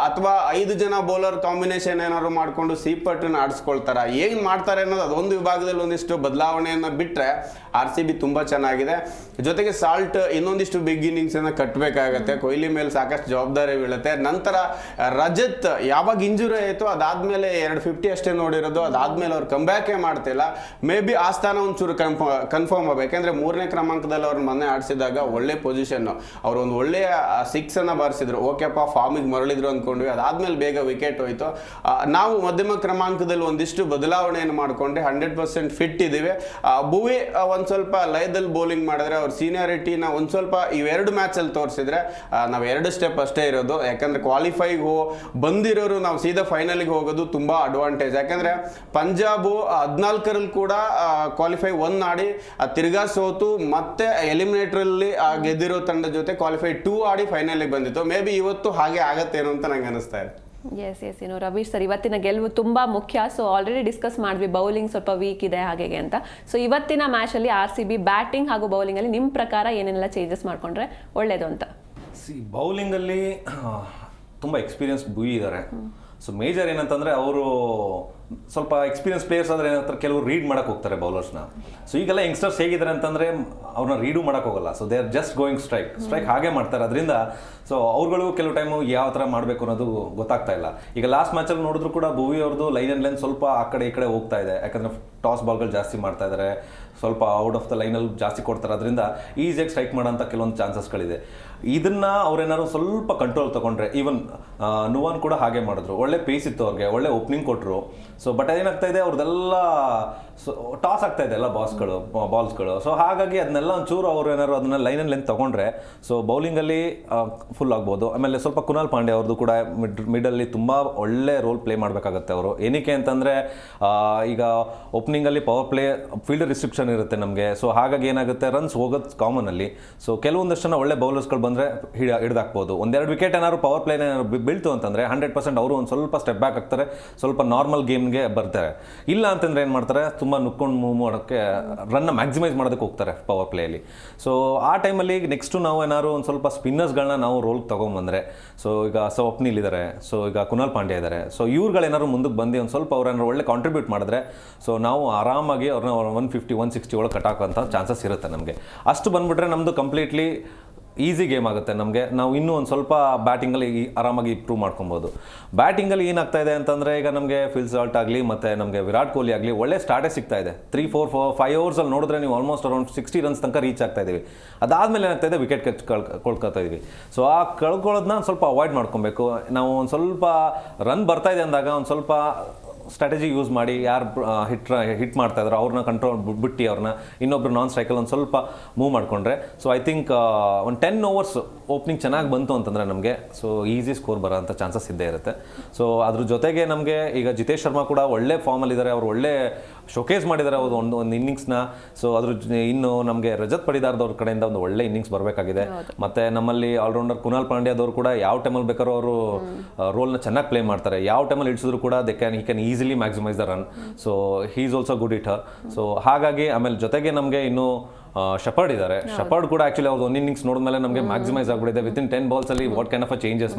ಅಥವಾ 5 ಜನ ಬೌಲರ್ ಕಾಂಬಿನೇಷನ್ ಏನಾದ್ರು ಮಾಡ್ಕೊಂಡು ಸೀಪಟ್ಟನ್ನು ಆಡಿಸ್ಕೊಳ್ತಾರ, ಏನ್ ಮಾಡ್ತಾರೆ ಅನ್ನೋದು ಅದೊಂದು ವಿಭಾಗದಲ್ಲಿ ಒಂದಿಷ್ಟು ಬದಲಾವಣೆಯನ್ನ ಬಿಟ್ರೆ RCB ತುಂಬಾ ಚೆನ್ನಾಗಿದೆ. ಜೊತೆಗೆ ಸಾಲ್ಟ್ ಇನ್ನೊಂದಿಷ್ಟು ಬಿಗ್ ಇನ್ನಿಂಗ್ಸ್ ಅನ್ನ ಕಟ್ಟಬೇಕಾಗತ್ತೆ. ಕೊಹ್ಲಿ ಮೇಲೆ ಸಾಕಷ್ಟು ಜವಾಬ್ದಾರಿ ಬೀಳುತ್ತೆ. ನಂತರ ರಜತ್ ಯಾವಾಗ ಇಂಜುರಿ ಆಯಿತು ಅದಾದ್ಮೇಲೆ 250 ಅಷ್ಟೇ ನೋಡಿರೋದು. ಅದಾದ್ಮೇಲೆ ಅವ್ರು ಕಂಬ್ಯಾಕೇ ಮಾಡ್ತಿಲ್ಲ. ಮೇ ಬಿ ಆ ಸ್ಥಾನ ಒಂಚೂರು ಕನ್ಫರ್ಮ್ ಆಗಬೇಕು. ಯಾಕಂದ್ರೆ 3ನೇ ಕ್ರಮಾಂಕದಲ್ಲಿ ಅವ್ರು ಮೊನ್ನೆ ಆಡಿಸಿದಾಗ ಒಳ್ಳೆ ಪೊಸಿಷನ್, ಅವ್ರು ಒಂದು ಒಳ್ಳೆಯ 6 ಅನ್ನ ಬಾರಿಸಿದ್ರು. ಓಕೆಪ್ಪ ಫಾರ್ಮಿಗೆ ಮರಳಿದ್ರು ಅಂದ್ಕೊಂಡ್ವಿ. ಅದಾದ್ಮೇಲೆ ಬೇಗ ವಿಕೆಟ್ ಹೋಯ್ತು. ನಾವು ಮಧ್ಯಮ ಕ್ರಮಾಂಕದಲ್ಲಿ ಒಂದಿಷ್ಟು ಬದಲಾವಣೆಯನ್ನು ಮಾಡಿಕೊಂಡ್ರೆ 100% ಫಿಟ್ ಇದ್ದೀವಿ. ಭುವಿ ಒಂದ್ ಸ್ವಲ್ಪ ಲಯದಲ್ಲಿ ಬೌಲಿಂಗ್ ಮಾಡಿದ್ರೆ ಅವ್ರ ಸೀನಿಯಾರಿಟಿನ ಒಂದ್ ಸ್ವಲ್ಪ ಇವೆರಡು ಮ್ಯಾಚ್ ಅಲ್ಲಿ ತೋರಿಸಿದ್ರೆ ನಾವು 2 ಸ್ಟೆಪ್ ಅಷ್ಟೇ ಇರೋದು. ಯಾಕಂದ್ರೆ ಕ್ವಾಲಿಫೈಗೆ ಬಂದಿರೋರು ನಾವು ಸೀದಾ ಫೈನಲ್ಗೆ ಹೋಗೋದು ತುಂಬಾ ಅಡ್ವಾಂಟೇಜ್. ಯಾಕಂದ್ರೆ ಪಂಜಾಬ್ 14ರಲ್ಲಿ ಕೂಡ ಕ್ವಾಲಿಫೈ 1 ಆಡಿ ತಿರ್ಗಾ ಸೋತು ಮತ್ತೆ ಎಲಿಮಿನೇಟರ್ ಅಲ್ಲಿ ಗೆದ್ದಿರೋ ತಂಡ ಜೊತೆ ಕ್ವಾಲಿಫೈ 2 ಆಡಿ ಫೈನಲ್ಗೆ ಬಂದಿತ್ತು. ಮೇ ಬಿ ಇವತ್ತು ಹಾಗೆ ಆಗತ್ತೇನೋ ಅಂತ ನಂಗೆ ಅನಿಸ್ತಾ ಇದೆ. ಎಸ್ ಏನು ರವೀಶ್ ಸರ್, ಇವತ್ತಿನ ಗೆಲುವು ತುಂಬಾ ಮುಖ್ಯ. ಸೊ ಆಲ್ರೆಡಿ ಡಿಸ್ಕಸ್ ಮಾಡಿದ್ವಿ ಬೌಲಿಂಗ್ ಸ್ವಲ್ಪ ವೀಕ್ ಇದೆ ಹಾಗೆ ಅಂತ. ಸೊ ಇವತ್ತಿನ ಮ್ಯಾಚ್ ಅಲ್ಲಿ RCB ಬ್ಯಾಟಿಂಗ್ ಹಾಗೂ ಬೌಲಿಂಗ್ ಅಲ್ಲಿ ನಿಮ್ಮ ಪ್ರಕಾರ ಏನೆಲ್ಲ ಚೇಂಜಸ್ ಮಾಡ್ಕೊಂಡ್ರೆ ಒಳ್ಳೇದು ಅಂತ? ಬೌಲಿಂಗ್ ಅಲ್ಲಿ ತುಂಬಾ ಎಕ್ಸ್ಪೀರಿಯನ್ಸ್ ಭುವಿ ಇದ್ದಾರೆ. ಸೊ ಮೇಜರ್ ಏನಂತಂದ್ರೆ ಅವರು ಸ್ವಲ್ಪ ಎಕ್ಸ್ಪೀರಿಯನ್ಸ್ ಪ್ಲೇಯರ್ಸ್ ಆದರೆ ಏನಾಗ್ತಾರೆ, ಕೆಲವರು ರೀಡ್ ಮಾಡಕ್ಕೆ ಹೋಗ್ತಾರೆ ಬೌಲರ್ಸ್ನ. ಸೊ ಈಗೆಲ್ಲ ಯಂಗ್ಸ್ಟರ್ಸ್ ಹೇಗಿದ್ದಾರೆ ಅಂತಂದರೆ ಅವ್ರನ್ನ ರೀಡು ಮಾಡೋಕೆ ಹೋಗಲ್ಲ. So they are just going strike ಹಾಗೆ ಮಾಡ್ತಾರೆ. ಅದರಿಂದ ಸೊ ಅವ್ರುಗಳು ಕೆಲವು ಟೈಮು ಯಾವ ಥರ ಮಾಡಬೇಕು ಅನ್ನೋದು ಗೊತ್ತಾಗ್ತಾ ಇಲ್ಲ. ಈಗ ಲಾಸ್ಟ್ ಮ್ಯಾಚಲ್ಲಿ ನೋಡಿದ್ರು ಕೂಡ ಭುವಿ ಅವ್ರದ್ದು ಲೈನ್ ಆ್ಯಂಡ್ ಲೈನ್ ಸ್ವಲ್ಪ ಆ ಕಡೆ ಈ ಕಡೆ ಹೋಗ್ತಾ ಇದೆ. ಯಾಕಂದರೆ ಟಾಸ್ ಬಾಲ್ಗಳು ಜಾಸ್ತಿ ಮಾಡ್ತಾ ಇದ್ದಾರೆ, ಸ್ವಲ್ಪ ಔಟ್ ಆಫ್ ದ ಲೈನಲ್ಲಿ ಜಾಸ್ತಿ ಕೊಡ್ತಾರೆ. ಅದರಿಂದ ಈಸಿಯಾಗಿ ಸ್ಟ್ರೈಕ್ ಮಾಡೋಂಥ ಕೆಲವೊಂದು ಚಾನ್ಸಸ್ಗಳಿದೆ. ಇದನ್ನ ಅವ್ರೇನಾದ್ರು ಸ್ವಲ್ಪ ಕಂಟ್ರೋಲ್ ತೊಗೊಂಡ್ರೆ, ಈವನ್ ನುವಾನ್ ಕೂಡ ಹಾಗೆ ಮಾಡಿದ್ರು, ಒಳ್ಳೆ ಪೇಸ್ ಇತ್ತು ಅವ್ರಿಗೆ, ಒಳ್ಳೆ ಓಪನಿಂಗ್ ಕೊಟ್ಟರು. ಸೊ ಬಟ್ ಏನಾಗ್ತಾ ಇದೆ, ಅವ್ರದ್ದೆಲ್ಲ ಟಾಸ್ ಆಗ್ತಾ ಇದೆ ಎಲ್ಲ ಬಾಲ್ಸ್ಗಳು. ಸೊ ಹಾಗಾಗಿ ಅದನ್ನೆಲ್ಲ ಒಂಚೂರು ಅವ್ರು ಏನಾದ್ರು ಅದನ್ನ ಲೈನ್ ಆ್ಯಂಡ್ ಲೈನ್ ತೊಗೊಂಡ್ರೆ ಸೊ ಬೌಲಿಂಗಲ್ಲಿ ಫುಲ್ ಆಗ್ಬೋದು. ಆಮೇಲೆ ಸ್ವಲ್ಪ ಕುನಾಲ್ ಪಾಂಡ್ಯ ಅವ್ರದ್ದು ಕೂಡ ಮಿಡಲ್ಲಿ ತುಂಬ ಒಳ್ಳೆ ರೋಲ್ ಪ್ಲೇ ಮಾಡಬೇಕಾಗತ್ತೆ ಅವರು. ಏನಕ್ಕೆ ಅಂತಂದರೆ ಈಗ ಓಪನಿಂಗಲ್ಲಿ ಪವರ್ ಪ್ಲೇ ಫೀಲ್ಡ್ ರಿಸ್ಟ್ರಿಕ್ಷನ್ ಇರುತ್ತೆ ನಮಗೆ. ಸೊ ಹಾಗಾಗಿ ಏನಾಗುತ್ತೆ, ರನ್ಸ್ ಹೋಗೋದು ಕಾಮನಲ್ಲಿ. ಸೊ ಕೆಲವೊಂದಷ್ಟು ಜನ ಒಳ್ಳೆ ಬೌಲರ್ಸ್ಗಳು ಬಂದರೆ ಹಿಡಿದಾಕ್ಬೋದು. ಒಂದೆರಡು ವಿಕೆಟ್ ಏನಾದ್ರು ಪವರ್ ಪ್ಲೇನ ಬೀಳ್ತು ಅಂತಂದರೆ 100% ಅವರು ಒಂದು ಸ್ವಲ್ಪ ಸ್ಟೆಪ್ ಬ್ಯಾಕ್ ಆಗ್ತಾರೆ, ಸ್ವಲ್ಪ ನಾರ್ಮಲ್ ಗೇಮ್ಗೆ ಬರ್ತಾರೆ. ಇಲ್ಲ ಅಂತಂದರೆ ಏನು ಮಾಡ್ತಾರೆ, ತುಂಬ ನುಕ್ಕೊಂಡು ಮೂವ್ ಮಾಡೋಕ್ಕೆ, ರನ್ನ ಮ್ಯಾಕ್ಸಿಮೈಸ್ ಮಾಡೋದಕ್ಕೆ ಹೋಗ್ತಾರೆ ಪವರ್ ಪ್ಲೇಯಲ್ಲಿ. ಸೊ ಆ ಟೈಮಲ್ಲಿ ನೆಕ್ಸ್ಟು ನಾವು ಏನಾದ್ರು ಒಂದು ಸ್ವಲ್ಪ ಸ್ಪಿನ್ನರ್ಸ್ಗಳನ್ನ ನಾವು ರೋಲ್ಗೆ ತೊಗೊಂಬಂದರೆ, ಸೊ ಈಗ ಸ್ವಪ್ನಿಲ್ ಇದ್ದಾರೆ, ಸೊ ಈಗ ಕುನಾಲ್ ಪಾಂಡ್ಯ ಇದ್ದಾರೆ. ಸೊ ಇವ್ರುಗಳೇನಾದ್ರು ಮುಂದಕ್ಕೆ ಬಂದು ಒಂದು ಸ್ವಲ್ಪ ಅವ್ರೇನಾದ್ರು ಒಳ್ಳೆ ಕಾಂಟ್ರಿಬ್ಯೂಟ್ ಮಾಡಿದ್ರೆ ಸೊ ನಾವು ಆರಾಮಾಗಿ ಅವ್ರನ್ನ 150, 160 ಒಳಗೆ ಕಟ್ ಹಾಕೋಂಥ ಚಾನ್ಸಸ್ ಇರುತ್ತೆ ನಮಗೆ. ಅಷ್ಟು ಬಂದುಬಿಟ್ರೆ ನಮ್ಮದು ಕಂಪ್ಲೀಟ್ಲಿ ಈಸಿ ಗೇಮ್ ಆಗುತ್ತೆ ನಮಗೆ. ನಾವು ಇನ್ನೂ ಒಂದು ಸ್ವಲ್ಪ ಬ್ಯಾಟಿಂಗಲ್ಲಿ ಆರಾಮಾಗಿ ಇಂಪ್ರೂವ್ ಮಾಡ್ಕೊಬೋದು. ಬ್ಯಾಟಿಂಗಲ್ಲಿ ಏನಾಗ್ತಾ ಇದೆ ಅಂತಂದರೆ, ಈಗ ನಮಗೆ ಫಿಲ್ ಸಾಲ್ಟ್ ಆಗಲಿ ಮತ್ತು ನಮಗೆ ವಿರಾಟ್ ಕೊಹ್ಲಿ ಆಗಲಿ ಒಳ್ಳೆ ಸ್ಟಾರ್ಟೇ ಸಿಗ್ತಾ ಇದೆ. 3, 4, 5 ಓವರ್ಸಲ್ಲಿ ನೋಡಿದ್ರೆ ನೀವು ಆಲ್ಮೋಸ್ಟ್ ಅರೌಂಡ್ 60 ರನ್ಸ್ ತನಕ ರೀಚ್ ಆಗ್ತಾ ಇದ್ದೀವಿ. ಅದಾದಮೇಲೆ ಏನಾಗ್ತಾ ಇದೆ, ವಿಕೆಟ್ ಕೊಳ್ಕೊತಾ ಇದ್ದೀವಿ. ಸೊ ಆ ಕಳ್ಕೊಳ್ಳೋದನ್ನ ಸ್ವಲ್ಪ ಅವಾಯ್ಡ್ ಮಾಡ್ಕೊಬೇಕು. ನಾವು ಒಂದು ಸ್ವಲ್ಪ ರನ್ ಬರ್ತಾ ಇದೆ ಅಂದಾಗ ಒಂದು ಸ್ವಲ್ಪ ಸ್ಟ್ರಾಟಜಿ ಯೂಸ್ ಮಾಡಿ, ಯಾರು ಹಿಟ್ ಮಾಡ್ತಾ ಇದ್ದಾರೆ ಅವ್ರನ್ನ ಕಂಟ್ರೋಲ್ ಬಿಟ್ಟು ಅವ್ರನ್ನ ಇನ್ನೊಬ್ರು ನಾನ್ ಸ್ಟ್ರೈಕಲ್ಲಿ ಒಂದು ಸ್ವಲ್ಪ ಮೂವ್ ಮಾಡಿಕೊಂಡ್ರೆ ಸೊ ಐ ಥಿಂಕ್ ಒಂದು 10 ಓವರ್ಸ್ ಓಪನಿಂಗ್ ಚೆನ್ನಾಗಿ ಬಂತು ಅಂತಂದರೆ ನಮಗೆ ಸೊ ಈಸಿ ಸ್ಕೋರ್ ಬರೋಂಥ ಚಾನ್ಸಸ್ ಇದ್ದೇ ಇರುತ್ತೆ. ಸೊ ಅದ್ರ ಜೊತೆಗೆ ನಮಗೆ ಈಗ ಜಿತೇಶ್ ಶರ್ಮಾ ಕೂಡ ಒಳ್ಳೆ ಫಾರ್ಮಲ್ಲಿದ್ದಾರೆ, ಅವರು ಒಳ್ಳೆ ಶೋಕೇಸ್ ಮಾಡಿದ್ದಾರೆ ಅವರು ಒಂದು ಇನ್ನಿಂಗ್ಸ್ನ. ಸೊ ಅದ್ರ ಇನ್ನು ನಮಗೆ ರಜತ್ ಪಡಿದಾರ್ದವ್ರ ಕಡೆಯಿಂದ ಒಂದು ಒಳ್ಳೆ ಇನ್ನಿಂಗ್ಸ್ ಬರಬೇಕಾಗಿದೆ. ಮತ್ತು ನಮ್ಮಲ್ಲಿ ಆಲ್ರೌಂಡರ್ ಕುನಾಲ್ ಪಾಂಡ್ಯದವರು ಕೂಡ ಯಾವ ಟೈಮಲ್ಲಿ ಬೇಕಾದ್ರೂ ಅವರು ರೋಲ್ನ ಚೆನ್ನಾಗಿ ಪ್ಲೇ ಮಾಡ್ತಾರೆ. ಯಾವ ಟೈಮಲ್ಲಿ ಇಳಿಸಿದ್ರು ಕೂಡ he can easily maximise the run. So he is also good hitter. So ಹಾಗಾಗಿ ಆಮೇಲೆ ಜೊತೆಗೆ ನಮಗೆ ಇನ್ನು ಶಪರ್ಡ್ ಇದ್ದಾರೆ. ಶಪರ್ಡ್ ಕೂಡ ಆ್ಯಕ್ಚುಲಿ ಅವ್ರು ಒಂದು ಇನ್ನಿಂಗ್ಸ್ ನೋಡಿದ್ಮೇಲೆ ನಮಗೆ ಮ್ಯಾಕ್ಸಿಮೈಸ್ ಆಗಿಬಿಟ್ಟಿದೆ. ವಿತಿನ್ 10 ಬಾಲ್ಸಲ್ಲಿ what kind of a changes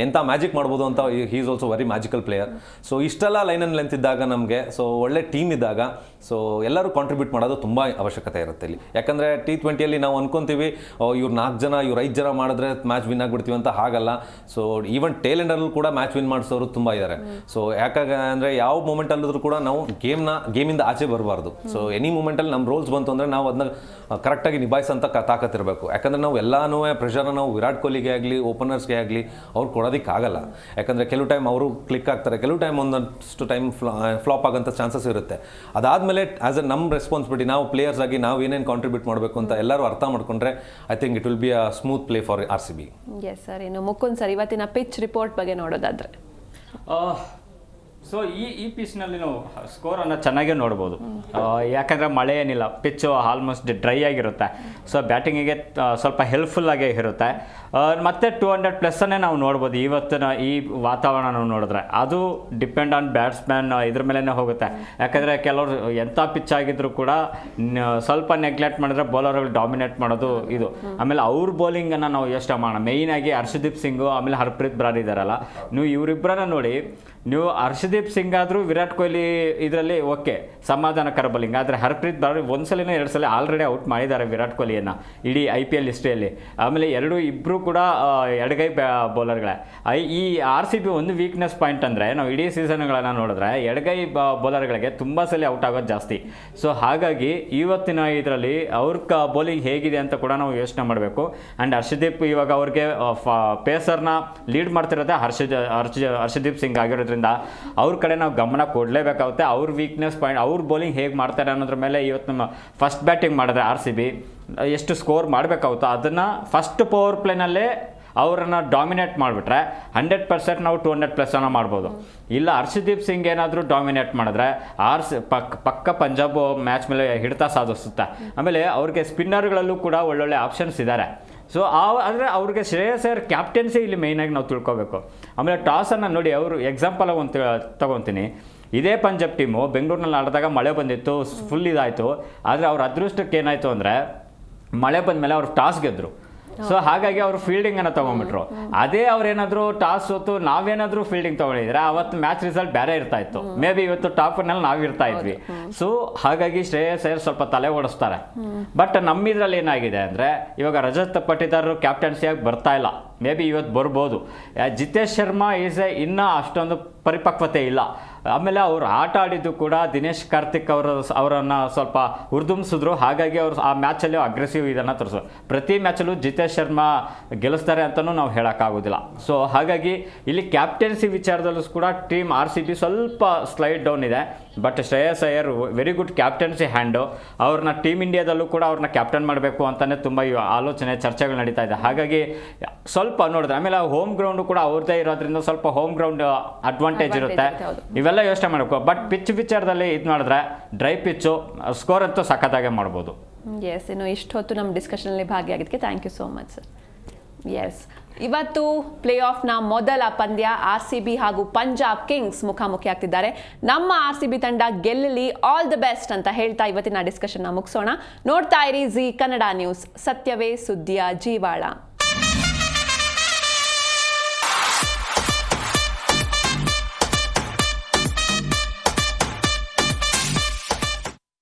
ಎಂಥ ಮ್ಯಾಜಿಕ್ ಮಾಡ್ಬೋದು ಅಂತ. He is also very magical player. So ಇಷ್ಟೆಲ್ಲ ಲೈನ್ ಆ್ಯಂಡ್ ಲೆಂತ್ ಇದ್ದಾಗ ನಮಗೆ ಸೊ ಒಳ್ಳೆ ಟೀಮ್ ಇದ್ದಾಗ ಸೊ ಎಲ್ಲರೂ ಕಾಂಟ್ರಿಬ್ಯೂಟ್ ಮಾಡೋದು ತುಂಬ ಅವಶ್ಯಕತೆ ಇರುತ್ತೆ ಇಲ್ಲಿ. ಯಾಕಂದರೆ T20ಯಲ್ಲಿ ನಾವು ಅನ್ಕೊಂತೀವಿ ಇವ್ರು 4 ಜನ ಇವ್ರು 5 ಜನ ಮಾಡಿದ್ರೆ ಮ್ಯಾಚ್ ವಿನ್ ಆಗಿಬಿಡ್ತೀವಿ ಅಂತ. ಹಾಗಲ್ಲ. ಸೊ ಈವನ್ ಟೇಲ್ ಎಂಡಲ್ಲೂ ಕೂಡ ಮ್ಯಾಚ್ ವಿನ್ ಮಾಡಿಸೋರು ತುಂಬ ಇದ್ದಾರೆ. ಸೊ ಯಾಕಂದರೆ ಯಾವ ಮೂಮೆಂಟಲ್ಲಿದ್ರೂ ಕೂಡ ನಾವು ಗೇಮಿಂದ ಆಚೆ ಬರಬಾರ್ದು. ಸೊ ಎನಿ ಮೂಮೆಂಟಲ್ಲಿ ನಮ್ಮ ರೋಲ್ಸ್ ಬಂತು ಅಂದರೆ ನಾವು ಅದನ್ನ ಕರೆಕ್ಟಾಗಿ ನಿಭಾಯಿಸೋಂಥ ತಾಕತ್ತಿರಬೇಕು. ಯಾಕಂದರೆ ನಾವು ಎಲ್ಲನೂ ಪ್ರೆಷರ್ನ ನಾವು ವಿರಾಟ್ ಕೊಹ್ಲಿಗೆ ಆಗಲಿ ಓಪನರ್ಸ್ಗೆ ಆಗಲಿ ಅವ್ರು ಕೊಡೋದಕ್ಕಾಗಲ್ಲ. ಯಾಕಂದರೆ ಕೆಲವು ಟೈಮ್ ಅವರು ಕ್ಲಿಕ್ ಆಗ್ತಾರೆ, ಕೆಲವು ಟೈಮ್ ಒಂದಷ್ಟು ಟೈಮ್ ಫ್ಲಾಪ್ ಆಗೋಂಥ ಚಾನ್ಸಸ್ ಇರುತ್ತೆ. ಅದಾದಮೇಲೆ ಆ್ಯಸ್ ಎ ನಮ್ಮ ರೆಸ್ಪಾನ್ಸಿಬಿಲಿಟಿ, ನಾವು ಪ್ಲೇಯರ್ಸ್ ಆಗಿ ನಾವು ಏನೇನು ಕಾಂಟ್ರಿಬ್ಯೂಟ್ ಮಾಡಬೇಕು ಅಂತ ಎಲ್ಲರೂ ಅರ್ಥ ಮಾಡ್ಕೊಂಡ್ರೆ I think it will be a smooth play for RCB. Yes sir. ಇನ್ನು ಮುಕುಂದ್ ಸರ್, ಇವತ್ತಿನ ಪಿಚ್ ರಿಪೋರ್ಟ್ ಬಗ್ಗೆ ನೋಡೋದಾದ್ರೆ ಸೊ ಈ ಪಿಚ್ನಲ್ಲಿ ನಾವು ಸ್ಕೋರನ್ನು ಚೆನ್ನಾಗೇ ನೋಡ್ಬೋದು. ಯಾಕಂದರೆ ಮಳೆ ಏನಿಲ್ಲ, ಪಿಚ್ಚು ಆಲ್ಮೋಸ್ಟ್ ಡ್ರೈ ಆಗಿರುತ್ತೆ. ಸೊ ಬ್ಯಾಟಿಂಗಿಗೆ ಸ್ವಲ್ಪ ಹೆಲ್ಪ್ಫುಲ್ಲಾಗೇ ಇರುತ್ತೆ. ಮತ್ತು 200+ ನಾವು ನೋಡ್ಬೋದು ಇವತ್ತಿನ ಈ ವಾತಾವರಣ ನಾವು ನೋಡಿದ್ರೆ. ಅದು ಡಿಪೆಂಡ್ ಆನ್ ಬ್ಯಾಟ್ಸ್ಮ್ಯಾನ್ ಇದ್ರ ಮೇಲೇ ಹೋಗುತ್ತೆ. ಯಾಕಂದರೆ ಕೆಲವರು ಎಂಥ ಪಿಚ್ ಆಗಿದ್ರು ಕೂಡ ಸ್ವಲ್ಪ ನೆಗ್ಲೆಕ್ಟ್ ಮಾಡಿದ್ರೆ ಬೌಲರ್ಗಳು ಡಾಮಿನೇಟ್ ಮಾಡೋದು ಇದು. ಆಮೇಲೆ ಅವ್ರ ಬೌಲಿಂಗನ್ನು ನಾವು ಯೋಚನೆ ಮಾಡೋಣ. ಮೇಯ್ನಾಗಿ ಹರ್ಷದೀಪ್ ಸಿಂಗು ಆಮೇಲೆ ಹರ್ಪ್ರೀತ್ ಬ್ರಾರ್ ಇದ್ದಾರಲ್ಲ, ನೀವು ಇವರಿಬ್ಬರನ್ನ ನೋಡಿ. ನೀವು ಹರ್ಷದೀಪ್ ಸಿಂಗ್ ಆದರೂ ವಿರಾಟ್ ಕೊಹ್ಲಿ ಇದರಲ್ಲಿ ಓಕೆ ಸಮಾಧಾನಕರ ಬೌಲಿಂಗ್. ಆದರೆ ಹರ್ಪ್ರೀತ್ ಬ್ರಾರ್ 1 ಸಲ 2 ಸಲ ಆಲ್ರೆಡಿ ಔಟ್ ಮಾಡಿದ್ದಾರೆ ವಿರಾಟ್ ಕೊಹ್ಲಿಯನ್ನು ಇಡೀ IPL ಹಿಸ್ಟ್ರಿಯಲ್ಲಿ. ಆಮೇಲೆ ಇಬ್ಬರು ಕೂಡ ಎಡಗೈ ಬೌಲರ್ಗಳೇ. ಈ RCB ಒಂದು ವೀಕ್ನೆಸ್ ಪಾಯಿಂಟ್ ಅಂದರೆ ನಾವು ಇಡೀ ಸೀಸನ್ಗಳನ್ನು ನೋಡಿದ್ರೆ ಎಡಗೈ ಬೌಲರ್ಗಳಿಗೆ ತುಂಬ ಸಲ ಔಟ್ ಆಗೋದು ಜಾಸ್ತಿ. ಸೊ ಹಾಗಾಗಿ ಇವತ್ತಿನ ಇದರಲ್ಲಿ ಅವ್ರ ಬೌಲಿಂಗ್ ಹೇಗಿದೆ ಅಂತ ಕೂಡ ನಾವು ಯೋಚನೆ ಮಾಡಬೇಕು. ಆ್ಯಂಡ್ ಹರ್ಷದೀಪ್ ಇವಾಗ ಅವ್ರಿಗೆ ಪೇಸರ್ನ ಲೀಡ್ ಮಾಡ್ತಿರೋದೇ ಹರ್ಷದೀಪ್ ಸಿಂಗ್ ಆಗಿರೋದ್ರಿಂದ ಅವ್ರ ಕಡೆ ನಾವು ಗಮನ ಕೊಡಲೇಬೇಕಾಗುತ್ತೆ. ಅವ್ರ ವೀಕ್ನೆಸ್ ಪಾಯಿಂಟ್, ಅವ್ರ ಬೌಲಿಂಗ್ ಹೇಗೆ ಮಾಡ್ತಾರೆ ಅನ್ನೋದ್ರ ಮೇಲೆ ಇವತ್ತು ನಮ್ಮ ಫಸ್ಟ್ ಬ್ಯಾಟಿಂಗ್ ಮಾಡಿದ್ರೆ RCB ಎಷ್ಟು ಸ್ಕೋರ್ ಮಾಡಬೇಕಾಗುತ್ತೋ ಅದನ್ನು ಫಸ್ಟ್ ಪವರ್ ಪ್ಲೇನಲ್ಲೇ ಅವರನ್ನು ಡಾಮಿನೇಟ್ ಮಾಡಿಬಿಟ್ರೆ 100% ನಾವು 200+ ಮಾಡ್ಬೋದು. ಇಲ್ಲ ಹರ್ಷದೀಪ್ ಸಿಂಗ್ ಏನಾದರೂ ಡಾಮಿನೇಟ್ ಮಾಡಿದ್ರೆ ಪಕ್ಕ ಪಂಜಾಬ್ ಮ್ಯಾಚ್ ಮೇಲೆ ಹಿಡಿತ ಸಾಧಿಸುತ್ತೆ. ಆಮೇಲೆ ಅವ್ರಿಗೆ ಸ್ಪಿನ್ನರ್ಗಳಲ್ಲೂ ಕೂಡ ಒಳ್ಳೊಳ್ಳೆ ಆಪ್ಷನ್ಸ್ ಇದ್ದಾರೆ. ಸೊ ಅಂದರೆ ಅವ್ರಿಗೆ ಶ್ರೇಯಸ್ ಅಯ್ಯರ್ ಕ್ಯಾಪ್ಟನ್ಸಿ ಇಲ್ಲಿ ಮೇಯ್ನಾಗಿ ನಾವು ತಿಳ್ಕೊಬೇಕು. ಆಮೇಲೆ ಟಾಸನ್ನು ನೋಡಿ, ಅವರು ಎಕ್ಸಾಂಪಲ್ ಒಂದು ತಗೊತೀನಿ. ಇದೇ ಪಂಜಾಬ್ ಟೀಮು ಬೆಂಗಳೂರಿನಲ್ಲಿ ಆಡಿದಾಗ ಮಳೆ ಬಂದಿತ್ತು, ಫುಲ್ ಇದಾಯಿತು. ಆದರೆ ಅವ್ರ ಅದೃಷ್ಟಕ್ಕೆ ಏನಾಯಿತು ಅಂದರೆ ಮಳೆ ಬಂದ ಮೇಲೆ ಅವ್ರು ಟಾಸ್ ಗೆದ್ದರು. ಸೊ ಹಾಗಾಗಿ ಅವರು ಫೀಲ್ಡಿಂಗ್ ಅನ್ನ ತಗೊಂಡ್ಬಿಟ್ರು. ಅದೇ ಅವ್ರೇನಾದ್ರು ಟಾಸ್ ಹೊತ್ತು ನಾವೇನಾದ್ರೂ ಫೀಲ್ಡಿಂಗ್ ತಗೊಂಡಿದ್ರೆ ಅವತ್ತು ಮ್ಯಾಚ್ ರಿಸಲ್ಟ್ ಬೇರೆ ಇರ್ತಾ ಇತ್ತು. ಮೇ ಬಿ ಇವತ್ತು ಟಾಪ್ ನಲ್ಲಿ ನಾವ್ ಇರ್ತಾ ಇದ್ವಿ. ಸೊ ಹಾಗಾಗಿ ಶ್ರೇಯಸ್ ಅಯ್ಯರ್ ಸ್ವಲ್ಪ ತಲೆ ಓಡಿಸ್ತಾರೆ. ಬಟ್ ನಮ್ಮಿದ್ರಲ್ಲಿ ಏನಾಗಿದೆ ಅಂದ್ರೆ ಇವಾಗ ರಜತ್ ಪಟ್ಟಿದಾರ್ ಕ್ಯಾಪ್ಟನ್ಸಿಯಾಗಿ ಬರ್ತಾ ಇಲ್ಲ. ಮೇ ಬಿ ಇವತ್ತು ಬರ್ಬೋದು. ಜಿತೇಶ್ ಶರ್ಮಾ ಇನ್ನ ಅಷ್ಟೊಂದು ಪರಿಪಕ್ವತೆ ಇಲ್ಲ. ಆಮೇಲೆ ಅವ್ರು ಆಟ ಆಡಿದ್ದು ಕೂಡ ದಿನೇಶ್ ಕಾರ್ತಿಕ್ ಅವರನ್ನ ಸ್ವಲ್ಪ ಹುರಿದುಂಬಿಸಿದ್ರು. ಹಾಗಾಗಿ ಅವರು ಆ ಮ್ಯಾಚಲ್ಲಿ ಅಗ್ರೆಸಿವ್ ಇದನ್ನು ತೋರಿಸು. ಪ್ರತಿ ಮ್ಯಾಚಲ್ಲೂ ಜಿತೇಶ್ ಶರ್ಮಾ ಗೆಲ್ಲಿಸ್ತಾರೆ ಅಂತಲೂ ನಾವು ಹೇಳೋಕ್ಕಾಗೋದಿಲ್ಲ. ಸೊ ಹಾಗಾಗಿ ಇಲ್ಲಿ ಕ್ಯಾಪ್ಟನ್ಸಿ ವಿಚಾರದಲ್ಲೂ ಕೂಡ ಟೀಮ್ RCB ಸ್ವಲ್ಪ ಸ್ಲೈಡ್ ಡೌನ್ ಇದೆ. But Shreyas Iyer very good captaincy hand. ಅವ್ರನ್ನ ಟೀಮ್ ಇಂಡಿಯಾದಲ್ಲೂ ಕೂಡ ಅವ್ರನ್ನ ಕ್ಯಾಪ್ಟನ್ ಮಾಡಬೇಕು ಅಂತಲೇ ತುಂಬ ಆಲೋಚನೆ ಚರ್ಚೆಗಳು ನಡೀತಾ ಇದೆ. ಹಾಗಾಗಿ ಸ್ವಲ್ಪ ನೋಡಿದ್ರೆ ಆಮೇಲೆ ಹೋಮ್ ಗ್ರೌಂಡು ಕೂಡ ಅವ್ರದ್ದೇ ಇರೋದ್ರಿಂದ ಸ್ವಲ್ಪ ಹೋಮ್ ಗ್ರೌಂಡ್ ಅಡ್ವಾಂಟೇಜ್ ಇರುತ್ತೆ. ಇವೆಲ್ಲ ಯೋಚನೆ ಮಾಡಬೇಕು. ಬಟ್ ಪಿಚ್ ವಿಚಾರದಲ್ಲಿ ಇದು ಮಾಡಿದ್ರೆ ಡ್ರೈ ಪಿಚ್ಚು ಸ್ಕೋರ್ ಅಂತೂ ಸಖತ್ತಾಗೆ ಮಾಡ್ಬೋದು. ಎಸ್, ಇನ್ನು ಇಷ್ಟು ಹೊತ್ತು ನಮ್ಮ ಡಿಸ್ಕಷನಲ್ಲಿ ಭಾಗಿಯಾಗಿದ್ದಕ್ಕೆ thank you so much sir. Yes, ಇವತ್ತು ಪ್ಲೇ ಆಫ್ನ ಮೊದಲ ಪಂದ್ಯ RCB ಹಾಗೂ ಪಂಜಾಬ್ ಕಿಂಗ್ಸ್ ಮುಖಾಮುಖಿ ಆಗ್ತಿದ್ದಾರೆ. ನಮ್ಮ RCB ತಂಡ ಗೆಲ್ಲಲಿ, ಆಲ್ ದಿ ಬೆಸ್ಟ್ ಅಂತ ಹೇಳ್ತಾ ಇವತ್ತಿನ ಡಿಸ್ಕಷನ್ನ ಮುಗಿಸೋಣ. ನೋಡ್ತಾ ಇರಿ ಜಿ ಕನ್ನಡ ನ್ಯೂಸ್, ಸತ್ಯವೇ ಸುದ್ದಿಯ ಜೀವಾಳ.